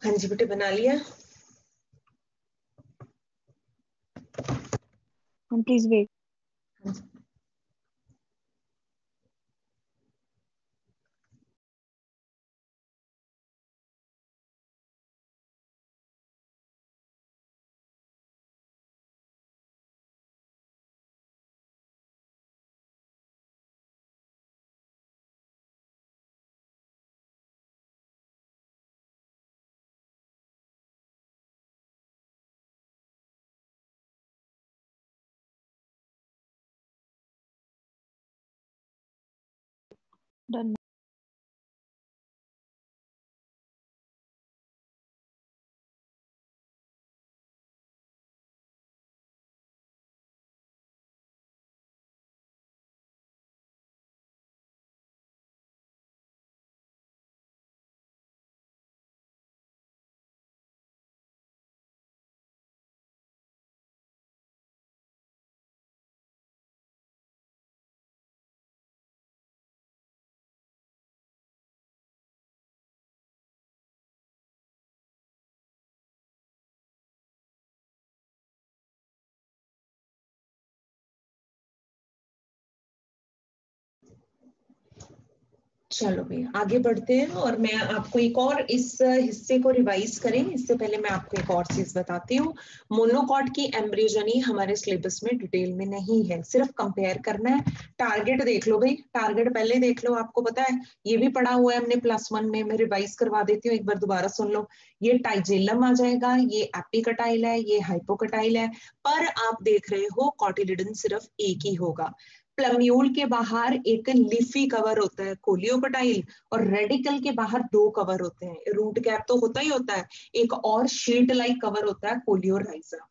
हाँ जी बेटे, बना लिया? Please wait. हाँ जी। डन। चलो भैया आगे बढ़ते हैं, और मैं आपको एक और इस हिस्से को रिवाइज करें इससे पहले मैं आपको एक और चीज बताती हूँ। मोनोकॉट की एम्ब्रियोजेनी हमारे सिलेबस में डिटेल में नहीं है, सिर्फ कंपेयर करना है। टारगेट देख लो भाई, टारगेट पहले देख लो, आपको पता है ये भी पढ़ा हुआ है हमने +1 में। मैं रिवाइज करवा देती हूँ, एक बार दोबारा सुन लो। ये टाइजेलम आ जाएगा, ये एपिकटाइल है, ये हाइपोकटाइल है, पर आप देख रहे हो कॉटिलिडन सिर्फ एक ही होगा। प्लम्यूल के बाहर एक लिफी कवर होता है कोलियोकटाइल, और रेडिकल के बाहर 2 कवर होते हैं। रूट कैप तो होता ही होता है, एक और शीट लाइक कवर होता है कोलियोराइजा।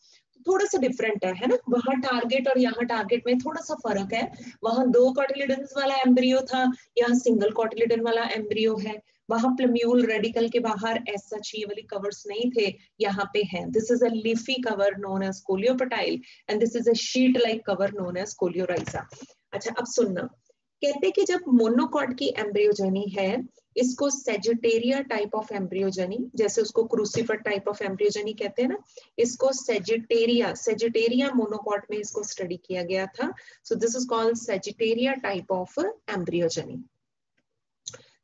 थोड़ा सा डिफरेंट है ना, वहां टारगेट और यहाँ टारगेट में थोड़ा सा फर्क है। वहां 2 कॉटिलिडन्स वाला एम्ब्रियो था, यहाँ सिंगल कॉटिलिडन वाला एम्ब्रियो है। वहां प्लम्यूल रेडिकल के बाहर ऐसा ये वाली कवर्स नहीं थे, यहाँ पे है। This is a leafy cover known as coleoptile, and this is a sheet like cover known as coleorhiza. अच्छा अब सुनना, कहते कि जब मोनोकॉट की एम्ब्रियोजेनी है, इसको सेजिटेरिया टाइप ऑफ एम्ब्रियोजेनी, जैसे उसको क्रूसीफर टाइप ऑफ एम्ब्रियोजेनी कहते हैं ना, इसको सेजिटेरिया मोनोकॉट में इसको स्टडी किया गया था। So this is called Sagittaria type of embryogeny.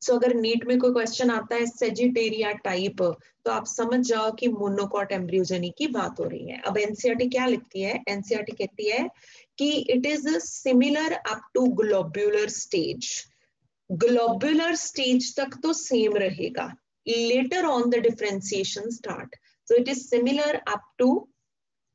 So अगर नीट में कोई क्वेश्चन आता है सेजिटेरिया टाइप, तो आप समझ जाओ कि मोनोकॉट एम्ब्रियोजेनी की बात हो रही है। अब एनसीईआरटी क्या लिखती है? एनसीईआरटी कहती है कि it is similar up to globular stage. Globular stage तक तो सेम रहेगा, later on the differentiation start. So it is similar up to,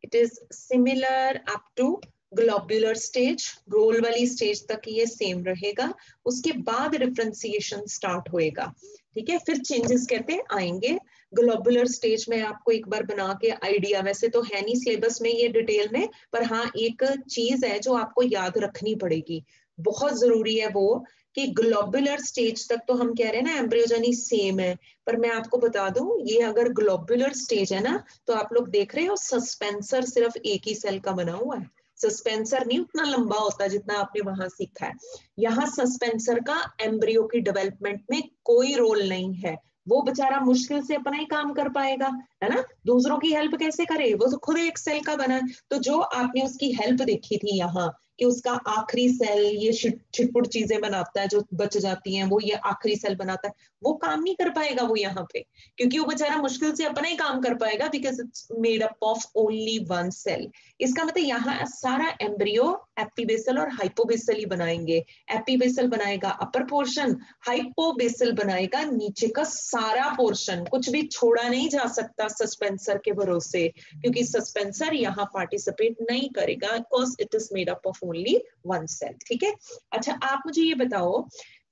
it is similar up to globular stage, role वाली स्टेज तक ये सेम रहेगा, उसके बाद डिफरेंशिएशन स्टार्ट होएगा। ठीक है, फिर चेंजेस कहते हैं आएंगे। ग्लोबुलर स्टेज में आपको एक बार बना के आइडिया, वैसे तो है नहीं सिलेबस में ये डिटेल में, पर हाँ एक चीज है जो आपको याद रखनी पड़ेगी, बहुत जरूरी है वो, कि ग्लोबुलर स्टेज तक तो हम कह रहे हैं ना एम्ब्रियोजेनी सेम है, पर मैं आपको बता दूं ये अगर ग्लोबुलर स्टेज है ना, तो आप लोग देख रहे हो सस्पेंसर सिर्फ एक ही सेल का बना हुआ है। सस्पेंसर नहीं उतना लंबा होता जितना आपने वहां सीखा है। यहाँ सस्पेंसर का एम्ब्रियो की डेवलपमेंट में कोई रोल नहीं है, वो बेचारा मुश्किल से अपना ही काम कर पाएगा, है ना। दूसरों की हेल्प कैसे करे, वो तो खुद एक सेल का बना है। तो जो आपने उसकी हेल्प देखी थी यहाँ, कि उसका आखिरी सेल ये छिटपुट चीजें बनाता है जो बच जाती हैं, वो ये आखिरी सेल बनाता है, वो काम नहीं कर पाएगा वो यहाँ पे, क्योंकि वो बेचारा मुश्किल से अपना ही काम कर पाएगा, because it's made up of only 1 cell. इसका मतलब यहाँ सारा एम्ब्रियो एपिबेसल और हाइपोबेसल ही बनाएंगे। एपिबेसल बनाएगा अपर पोर्शन, हाइपोबेसल बनाएगा नीचे का सारा पोर्शन, कुछ भी छोड़ा नहीं जा सकता सस्पेंसर के भरोसे, क्योंकि सस्पेंसर यहाँ पार्टिसिपेट नहीं करेगा, because it is made up of only 1 cell. ठीक है, अच्छा आप मुझे ये बताओ,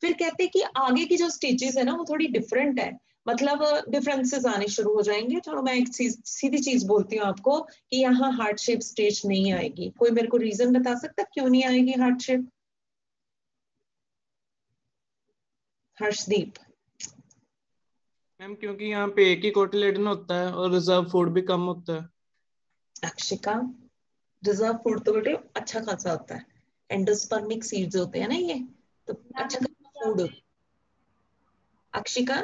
फिर कहते हैं कि आगे की जो स्टेजेस है ना वो थोड़ी डिफरेंट है, मतलब डिफरेंसेस आने शुरू हो जाएंगे। चलो मैं एक सीधी चीज बोलती हूँ आपको, कि यहाँ हार्ट शेप स्टेज नहीं आएगी। कोई मेरे को रीजन बता सकता क्यों नहीं आएगी हार्ट शेप? हर्षदीप। मैम क्योंकि यहाँ पे एक ही कोटिलेडन होता है और रिजर्व फूड भी कम होता है। अक्षिका, रिजर्व फूड तो बेटे अच्छा खासा होता है, एंडोस्पर्मिक सीड्स होते हैं ना ये, तो अच्छा खासा फूड। अक्षिका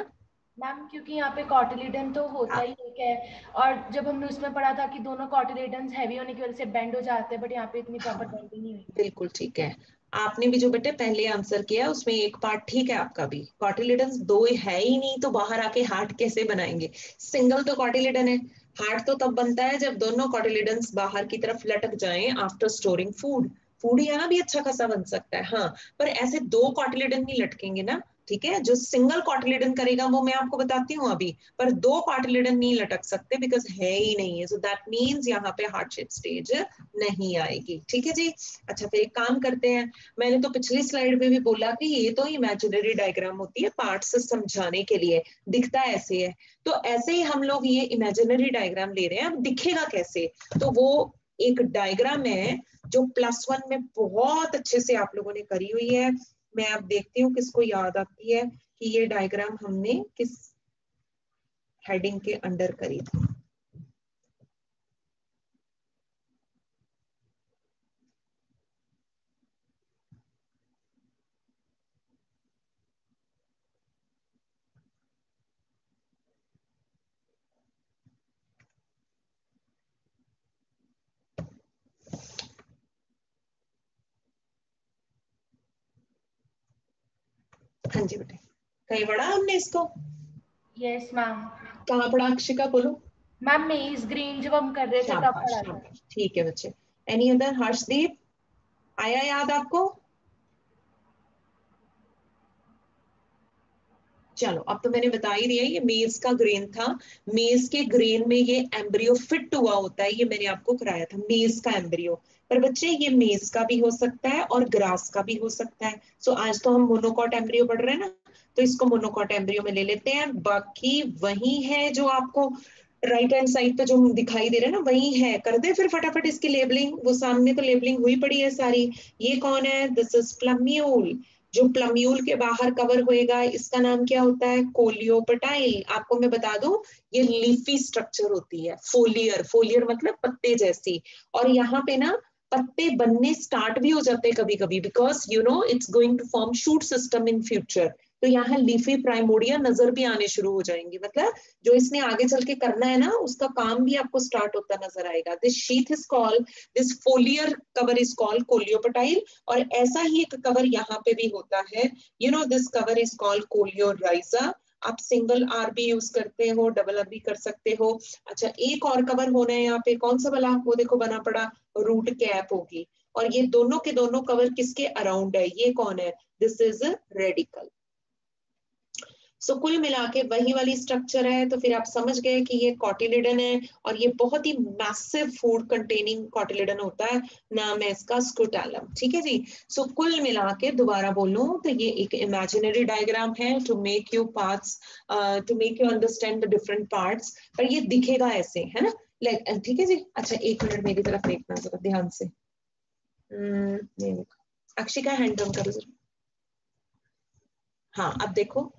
मैम क्योंकि यहाँ पे कॉटिलिडन तो होता ही एक है, और जब हमने उसमें पढ़ा था कि दोनों कॉटिलिडन्स हैवी होने की वजह से बेंड हो जाते हैं, बट यहाँ पे इतनी प्रॉपर बेंडिंग नहीं हुई। बिल्कुल ठीक है। आपने भी जो बेटे पहले आंसर किया उसमें एक पार्ट ठीक है आपका भी। कॉटिलिडन्स दो है ही नहीं तो बाहर आके हार्ट कैसे बनाएंगे? सिंगल तो कॉटिलिडन है। हार्ट तो तब बनता है जब दोनों कॉटिलिडन्स बाहर की तरफ लटक जाएं आफ्टर स्टोरिंग फूड। फूड यहाँ भी अच्छा खासा बन सकता है, हाँ, पर ऐसे दो कॉटिलिडन नहीं लटकेंगे ना, ठीक है? जो सिंगल कॉटिलिडन करेगा वो मैं आपको बताती हूँ अभी, पर दो कॉटिलिडन नहीं लटक सकते बिकॉज है ही नहीं है। सो दैट मीन्स यहाँ पे हार्ट शेप स्टेज नहीं आएगी, ठीक है जी। अच्छा फिर एक काम करते हैं, मैंने तो पिछली स्लाइड में भी बोला कि ये तो इमेजिनरी डायग्राम होती है पार्ट से समझाने के लिए, दिखता ऐसे है, तो ऐसे ही हम लोग ये इमेजिनरी डायग्राम ले रहे हैं। अब दिखेगा कैसे? तो वो एक डायग्राम है जो +1 में बहुत अच्छे से आप लोगों ने करी हुई है। मैं अब देखती हूँ किसको याद आती है कि ये डायग्राम हमने किस हेडिंग के अंडर करी थी। हाँ जी बेटे, कहीं पढ़ा हमने इसको? Yes ma'am. कहाँ पढ़ा अक्षिका, बोलो। मैम मेज ग्रीन जब हम कर रहे थे तब पढ़ा था। ठीक है बच्चे। Any other? हर्षदीप आया याद आपको? चलो अब तो मैंने बता ही दिया, ये मेज का ग्रेन था। मेज के ग्रेन में ये एम्ब्रियो फिट हुआ होता है, ये मैंने आपको कराया था, मेज का एम्ब्रियो। पर बच्चे ये मेज का भी हो सकता है और ग्रास का भी हो सकता है। सो आज तो हम मोनोकॉट एम्ब्रियो पढ़ रहे हैं ना, तो इसको मोनोकॉट एम्ब्रियो में ले लेते हैं। बाकी वही है जो आपको राइट हैंड साइड पे जो दिखाई दे रहा है ना, वही है। कर दे फिर फटाफट इसकी लेबलिंग, वो सामने तो लेबलिंग हुई पड़ी है सारी। ये कौन है? This is plumule. जो प्लम्यूल के बाहर कवर होएगा इसका नाम क्या होता है? कोलियोपटाइल। आपको मैं बता दूं, ये लीफी स्ट्रक्चर होती है। फोलियर, फोलियर मतलब पत्ते जैसी। और यहाँ पे ना पत्ते बनने स्टार्ट भी हो जाते हैं कभी कभी, because you know it's going to form shoot system in future. तो यहाँ लीफी प्राइमोडिया नजर भी आने शुरू हो जाएंगे, मतलब जो इसने आगे चल के करना है ना उसका काम भी आपको स्टार्ट होता नजर आएगा। This sheath is called, this foliar cover is called coleoptile. और ऐसा ही एक कवर यहाँ पे भी होता है, you know this cover is called coleorhiza. आप सिंगल आर भी यूज करते हो, डबल आर भी कर सकते हो। अच्छा एक और कवर होना है यहाँ पे, कौन सा वाला? वो देखो बना पड़ा, रूट कैप होगी। और ये दोनों के दोनों कवर किसके अराउंड है? ये कौन है? This is radical. सो कुल मिला के वही वाली स्ट्रक्चर है। तो फिर आप समझ गए कि ये कॉटिलिडन है और ये बहुत ही मैसिव फूड कंटेनिंग कॉटिलिडन होता है। नाम है इसका स्क्रूटैलम, ठीक है जी। सो कुल मिला के दोबारा बोलूं तो ये एक इमेजिनरी डायग्राम है to make you parts, to make you understand the different parts, पर ये दिखेगा ऐसे, है ना, लाइक, ठीक है जी। अच्छा एक मिनट मेरी तरफ देखना जरा ध्यान से। ये देखो, अक्षिका हैंड डाउन करो जरा। हाँ अब देखो,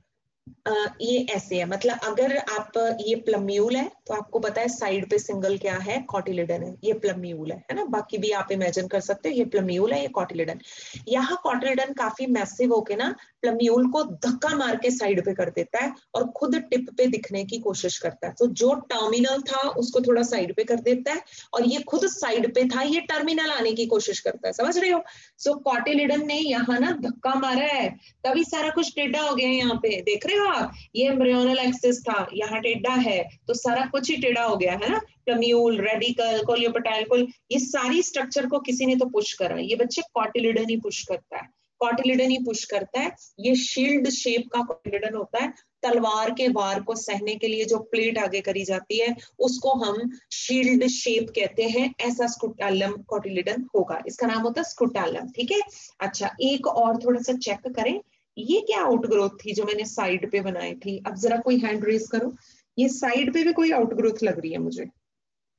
ये ऐसे है, मतलब अगर आप, ये प्लम्यूल है तो आपको पता है साइड पे सिंगल क्या है? कॉटिलिडन है। ये प्लम्यूल है ना, बाकी भी आप इमेजिन कर सकते हो, ये प्लम्यूल है, ये कॉटिलिडन। यहाँ कॉटिलिडन काफी मैसिव होके ना प्लम्यूल को धक्का मार के साइड पे कर देता है और खुद टिप पे दिखने की कोशिश करता है। तो जो टर्मिनल था उसको थोड़ा साइड पे कर देता है और ये खुद साइड पे था, ये टर्मिनल आने की कोशिश करता है, समझ रहे हो? सो कॉटिलिडन ने यहाँ ना धक्का मारा है, तभी सारा कुछ टेढ़ा हो गया है। यहाँ पे देख रहे हो आप, ये एम्ब्रियोनल एक्सिस था, यहाँ टेढ़ा है, तो सारा कुछ ही टेढ़ा हो गया है ना। प्लम्यूल, रेडिकल, कोलियोपटाइल, ये सारी स्ट्रक्चर को किसी ने तो पुश करा। ये बच्चे कॉटिलिडन ही पुश करता है, कॉटिलिडन ही पुश करता है। ये शील्ड शेप का कॉटिलिडन होता है। तलवार के वार को सहने के लिए जो प्लेट आगे करी जाती है उसको हम शील्ड शेप कहते हैं। ऐसा स्क्रूटैलम कॉटिलिडन होगा, इसका नाम होता है स्क्रूटैलम, ठीक है। अच्छा एक और थोड़ा सा चेक करें, ये क्या आउटग्रोथ थी जो मैंने साइड पे बनाई थी? अब जरा कोई हैंड रेज करो, ये साइड पे भी कोई आउटग्रोथ लग रही है मुझे।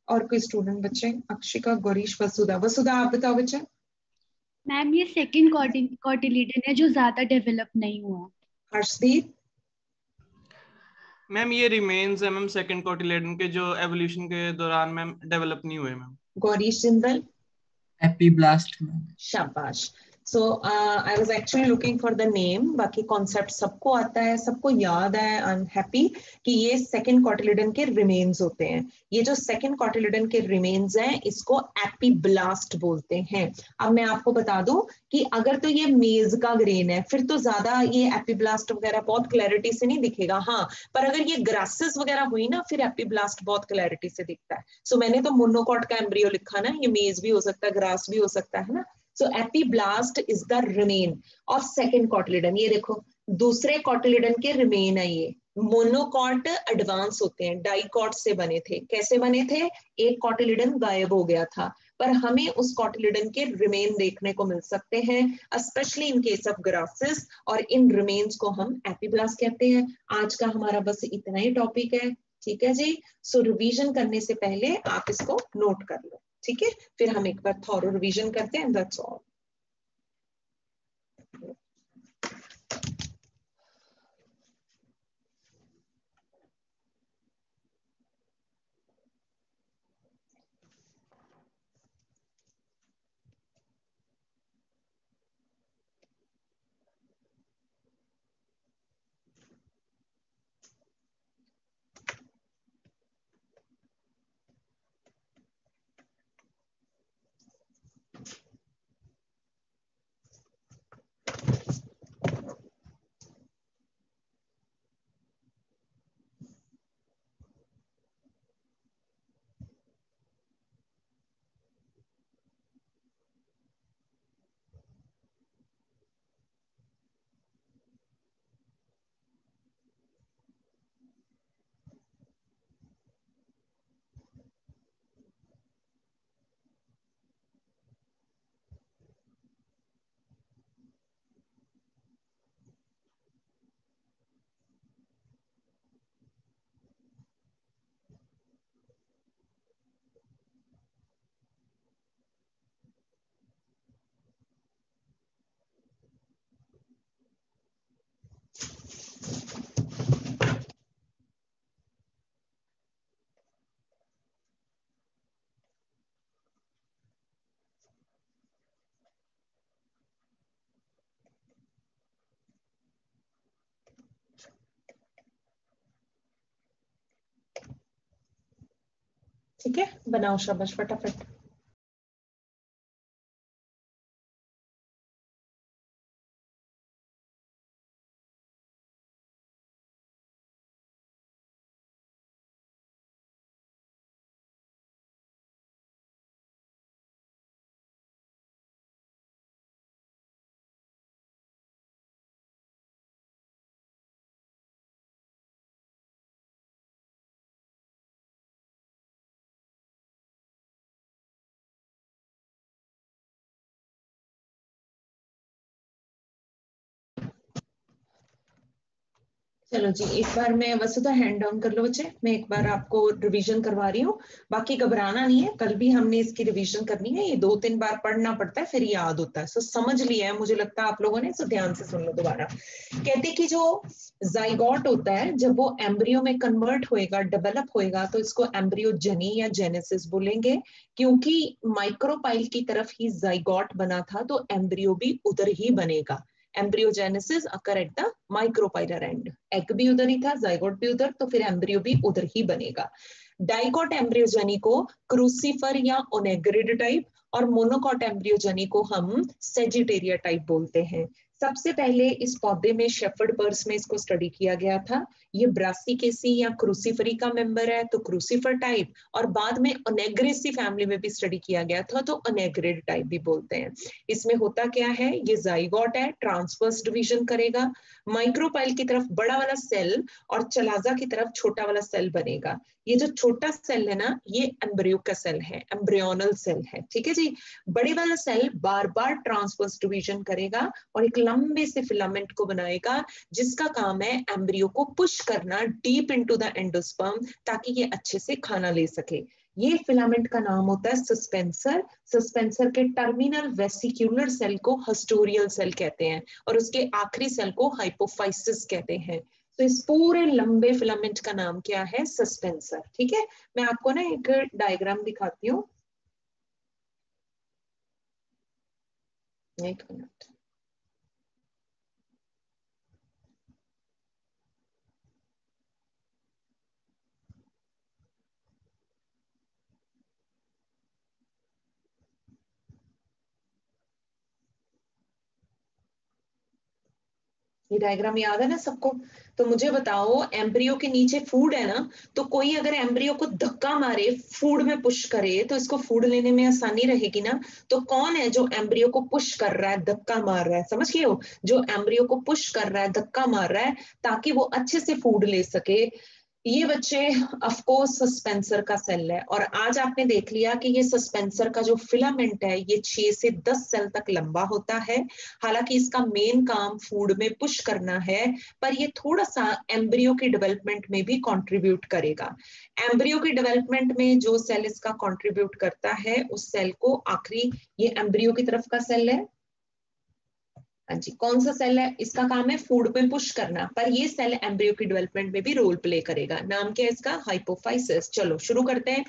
और कोई स्टूडेंट बच्चे? अक्षिका, गौरीश, वसुधा। वसुधा आप बताओ बच्चे। मैम ये सेकंड कॉटिलिडन है जो ज्यादा डेवलप नहीं हुआ। हर्षदीप? मैम ये रिमेन्स है मैम सेकंड कॉटिलेडन के, जो एवोल्यूशन के दौरान मैम डेवलप नहीं हुए मैम। गौरीश जिंदल? एपीब्लास्ट में। शाबाश। So I was actually looking for the name, बाकी कॉन्सेप्ट सबको आता है, सबको याद है। आई एम हैप्पी कि ये सेकंड कॉटिलिडन के रिमेन्स होते हैं। ये जो सेकंड कॉटिलिडन के रिमेन्स हैं इसको एपिब्लास्ट बोलते हैं। अब मैं आपको बता दूं कि अगर तो ये मेज का ग्रेन है फिर तो ज्यादा ये एपिब्लास्ट वगैरह बहुत क्लैरिटी से नहीं दिखेगा, हाँ, पर अगर ये ग्रासेस वगैरह हुई ना फिर एपिब्लास्ट बहुत क्लैरिटी से दिखता है। सो मैंने तो मोनोकॉट का एम्ब्रियो लिखा ना, ये मेज भी हो सकता है, ग्रास भी हो सकता है ना। So epiblast is the remain of second cotyledon। ये देखो दूसरे कॉटिलिडन के रिमेन है ये। मोनोकॉट एडवांस होते हैं, डाइकॉट से बने थे। कैसे बने थे? एक कॉटिलिडन गायब हो गया था, पर हमें उस कॉटिलिडन के रिमेन देखने को मिल सकते हैं, specially in case of grasses, और इन रिमेन्स को हम एपिब्लास्ट कहते हैं। आज का हमारा बस इतना ही टॉपिक है, ठीक है जी। सो रिवीजन करने से पहले आप इसको नोट कर लो, ठीक है, फिर हम एक बार थॉरो रिवीजन करते हैं। That's all. ठीक है, बनाओ शाबाश फटाफट। चलो जी, एक बार मैं वैसे तो हैंड डाउन कर लो बच्चे, मैं एक बार आपको रिवीजन करवा रही हूँ। बाकी घबराना नहीं है, कल भी हमने इसकी रिवीजन करनी है। ये 2-3 बार पढ़ना पड़ता है फिर याद होता है। सो समझ लिया है मुझे लगता है आप लोगों ने, सो ध्यान से सुन लो दोबारा। कहते कि जो जाइगोट होता है जब वो एम्ब्रियो में कन्वर्ट होएगा, डेवलप होएगा, तो इसको एम्ब्रियोजेनी या जेनेसिस बोलेंगे, क्योंकि माइक्रोपाइल की तरफ ही जाइगोट बना था तो एम्ब्रियो भी उधर ही बनेगा। Embryogenesis occur at the micropylar and. Egg भी उधर ही था, जाइगोट भी उधर, तो फिर एम्ब्रियो भी उधर ही बनेगा। डाइकोट एम्ब्रियोजेनी को क्रूसीफर या ओनेग्रिड टाइप, और मोनोकॉट एम्ब्रियोजेनी को हम सेजिटेरिया टाइप बोलते हैं। सबसे पहले इस पौधे में शेफर्ड बर्ड्स में इसको स्टडी किया गया था। ये ब्रासिकेसी या क्रूसीफरी का मेंबर है तो क्रूसीफर टाइप, और बाद में ओनेग्रेसी फैमिली में भी स्टडी किया गया था तो ओनेग्रिड टाइप भी बोलते हैं। इसमें होता क्या है, ये जाइगोट है, ट्रांसवर्स डिवीजन करेगा, माइक्रोपाइल की तरफ बड़ा वाला सेल और चलाजा की तरफ छोटा वाला सेल बनेगा। ये जो छोटा सेल है ना, ये एम्ब्रियो का सेल है, एम्ब्रियोनल सेल है, ठीक है जी। बड़े वाला सेल बार बार ट्रांसवर्स डिवीजन करेगा और एक लंबे से फिलामेंट को बनाएगा, जिसका काम है एम्ब्रियो को पुश करना डीप इनटू द एंडोस्पर्म, ताकि ये अच्छे से खाना ले सके। ये फिलामेंट का नाम होता है सस्पेंसर। सस्पेंसर के टर्मिनल वेसिक्यूलर सेल को हस्टोरियल सेल कहते हैं, और उसके आखिरी सेल को हाइपोफाइसिस कहते हैं। तो इस पूरे लंबे फिलामेंट का नाम क्या है? सस्पेंसर। ठीक है, मैं आपको ना एक डायग्राम दिखाती हूँ। एक मिनट, ये डायग्राम याद है ना सबको? तो मुझे बताओ, एम्ब्रियो के नीचे फूड है ना, तो कोई अगर एम्ब्रियो को धक्का मारे, फूड में पुश करे, तो इसको फूड लेने में आसानी रहेगी ना। तो कौन है जो एम्ब्रियो को पुश कर रहा है, धक्का मार रहा है? समझ गए हो? जो एम्ब्रियो को पुश कर रहा है, धक्का मार रहा है, ताकि वो अच्छे से फूड ले सके, ये बच्चे ऑफ कोर्स सस्पेंसर का सेल है। और आज आपने देख लिया कि ये सस्पेंसर का जो फिलामेंट है ये 6 से 10 सेल तक लंबा होता है। हालांकि इसका मेन काम फूड में पुश करना है, पर ये थोड़ा सा एम्ब्रियो की डेवलपमेंट में भी कंट्रीब्यूट करेगा। एम्ब्रियो की डेवलपमेंट में जो सेल इसका कंट्रीब्यूट करता है, उस सेल को आखिरी, ये एम्ब्रियो की तरफ का सेल है। हाँ जी, कौन सा सेल है? इसका काम है फूड पे पुश करना, पर ये सेल एम्ब्रियो की डेवलपमेंट में भी रोल प्ले करेगा। नाम क्या है इसका? हाइपोफाइसिस। चलो शुरू करते हैं।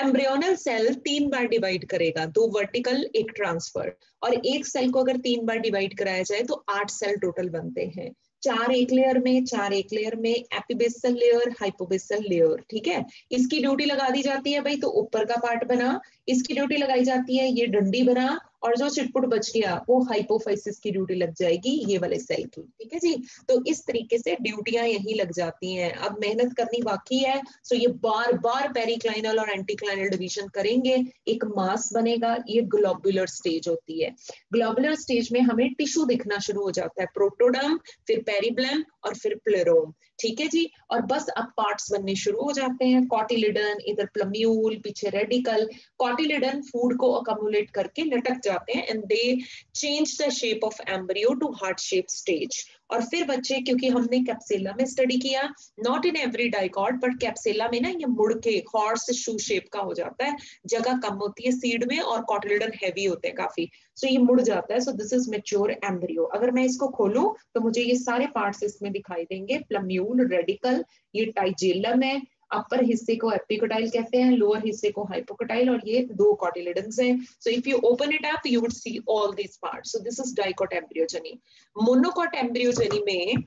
एम्ब्रियोनल सेल 3 बार डिवाइड करेगा, 2 वर्टिकल, 1 ट्रांसफर। और एक सेल को अगर 3 बार डिवाइड कराया जाए तो 8 सेल टोटल बनते हैं। 4 एक लेयर में, 4 एक लेयर में, एपिबेसल लेयर, हाइपोबेसल लेयर। ठीक है, इसकी ड्यूटी लगा दी जाती है भाई, तो ऊपर का पार्ट बना, इसकी ड्यूटी लगाई जाती है, ये डंडी बना, और जो चिटपुट बच गया वो हाइपोफाइसिस की ड्यूटी लग जाएगी ये वाले सेल की। ठीक है जी, तो इस तरीके से ड्यूटियां यही लग जाती हैं। अब मेहनत करनी बाकी है, सो ये बार बार पेरिक्लाइनल और एंटीक्लाइनल डिवीजन करेंगे, एक मास बनेगा। ये ग्लोबुलर स्टेज होती है। ग्लोबुलर स्टेज में हमें टिश्यू दिखना शुरू हो जाता है, प्रोटोडर्म, फिर पेरिब्लम और फिर प्लेरोम। ठीक है जी, और बस अब पार्ट्स बनने शुरू हो जाते हैं। कॉटिलिडन, इधर प्लम्यूल, पीछे रेडिकल। कॉटिलिडन फूड को अकमुलेट करके लटक जाते हैं, and they change the shape of embryo to heart shape stage. और फिर बच्चे, क्योंकि हमने कैप्सेला में स्टडी किया, not in every dicot, but Capsella में ना ये मुड़ के हॉर्स शू शेप का हो जाता है, जगह कम होती है सीड में, और कॉटिलिडन हैवी होते हैं काफी, सो ये मुड़ जाता है। सो दिस इज मैच्योर एम्ब्रियो। अगर मैं इसको खोलूं तो मुझे ये सारे पार्ट्स इसमें दिखाई देंगे। प्लम्यूल, रेडिकल, ये टाइजेलम है, अपर हिस्से को एपिकोटाइल कहते हैं, लोअर हिस्से को हाइपोकोटाइल, और ये 2 कॉटिलिडन्स हैं। So if you open it up you would see all this parts. So this is dicot embryogeny. Monocot embryogeny में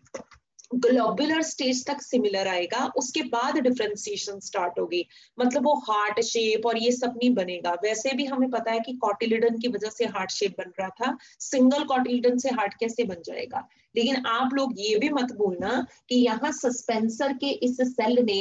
ग्लोबुलर स्टेज तक सिमिलर आएगा, उसके बाद डिफरेंशिएशन स्टार्ट होगी, मतलब वो हार्ट शेप और ये सब नहीं बनेगा। वैसे भी हमें पता है कि कॉटिलिडन की वजह से हार्ट शेप बन रहा था, सिंगल कॉटिलिडन से हार्ट कैसे बन जाएगा? लेकिन आप लोग ये भी मत भूलना कि यहाँ सस्पेंसर के इस सेल ने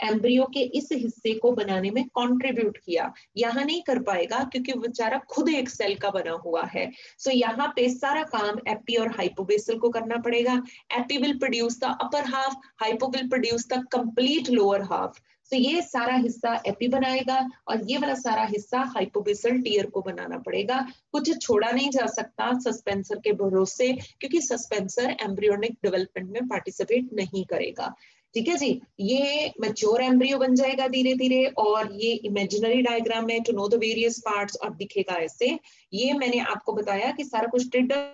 एम्ब्रियो के इस हिस्से को बनाने में कंट्रीब्यूट किया। यहाँ नहीं कर पाएगा क्योंकि वो बेचारा खुद एक सेल का बना हुआ है। सो यहाँ पे सारा काम एपी और हाइपोबेसल को करना पड़ेगा। AP will produce the upper half, hypo will produce the complete lower half. तो ये सारा हिस्सा एपी बनाएगा और ये वाला सारा हिस्सा हाइपोबेसल टीयर को बनाना पड़ेगा। कुछ छोड़ा नहीं जा सकता सस्पेंसर के भरोसे, क्योंकि सस्पेंसर एम्ब्रियोनिक डेवलपमेंट में पार्टिसिपेट नहीं करेगा। ठीक है जी, ये मैच्योर एम्ब्रियो बन जाएगा धीरे धीरे। और ये इमेजिनरी डायग्राम है to know the various parts, और दिखेगा ऐसे। ये मैंने आपको बताया कि सारा कुछ टेढ़ा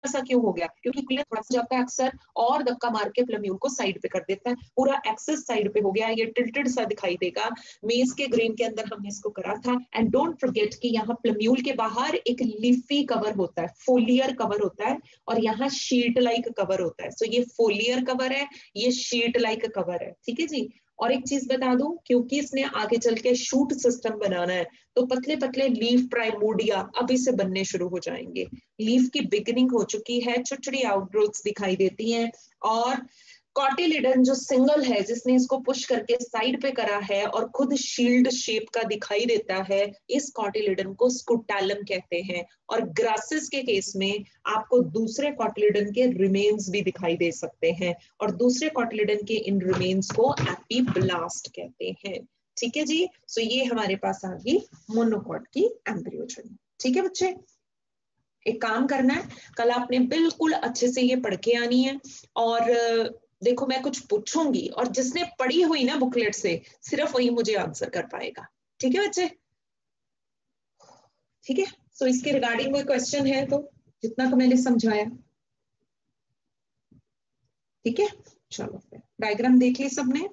ऐसा क्यों हो गया, क्योंकि क्लियर थोड़ा सा जाता है अक्सर और धक्का मार के प्लम्यूल को साइड पे कर देता है, पूरा एक्सेस साइड पे हो गया, ये टिल्टेड सा दिखाई देगा। मेज के ग्रेन के अंदर हमने इसको करा था। एंड डोंट फॉरगेट कि यहाँ प्लम्यूल के बाहर एक लीफी कवर होता है, फोलियर कवर होता है, और यहाँ शीट लाइक कवर होता है। सो ये फोलियर कवर है, ये शीट लाइक कवर है। ठीक है जी। और एक चीज बता दूं, क्योंकि इसने आगे चल के शूट सिस्टम बनाना है, तो पतले पतले लीफ प्राइमोडिया अभी से बनने शुरू हो जाएंगे। लीफ की बिगिनिंग हो चुकी है, छोटी छोटी आउटग्रोथ्स दिखाई देती हैं। और कॉटिलिडन जो सिंगल है, जिसने इसको पुश करके साइड पे करा है और खुद शील्ड शेप का दिखाई देता है, इस कॉटिलिडन को स्कुटैलम कहते हैं। और ग्रासेस के केस में आपको दूसरे कॉटिलिडन के रिमेन्स भी दिखाई दे सकते हैं, और दूसरे कॉटिलिडन के इन रिमेन्स को एपिब्लास्ट कहते हैं। ठीक है जी। सो ये हमारे पास आ गई मोनोकॉट की एम्ब्रियोजेनी। ठीक है बच्चे, एक काम करना है, कल आपने बिल्कुल अच्छे से ये पढ़ के आनी है। और देखो मैं कुछ पूछूंगी, और जिसने पढ़ी हुई ना बुकलेट से, सिर्फ वही मुझे आंसर कर पाएगा। ठीक है बच्चे? ठीक है। सो इसके रिगार्डिंग कोई क्वेश्चन है तो, जितना तो मैंने समझाया। ठीक है, चलो डायग्राम देख ली सबने।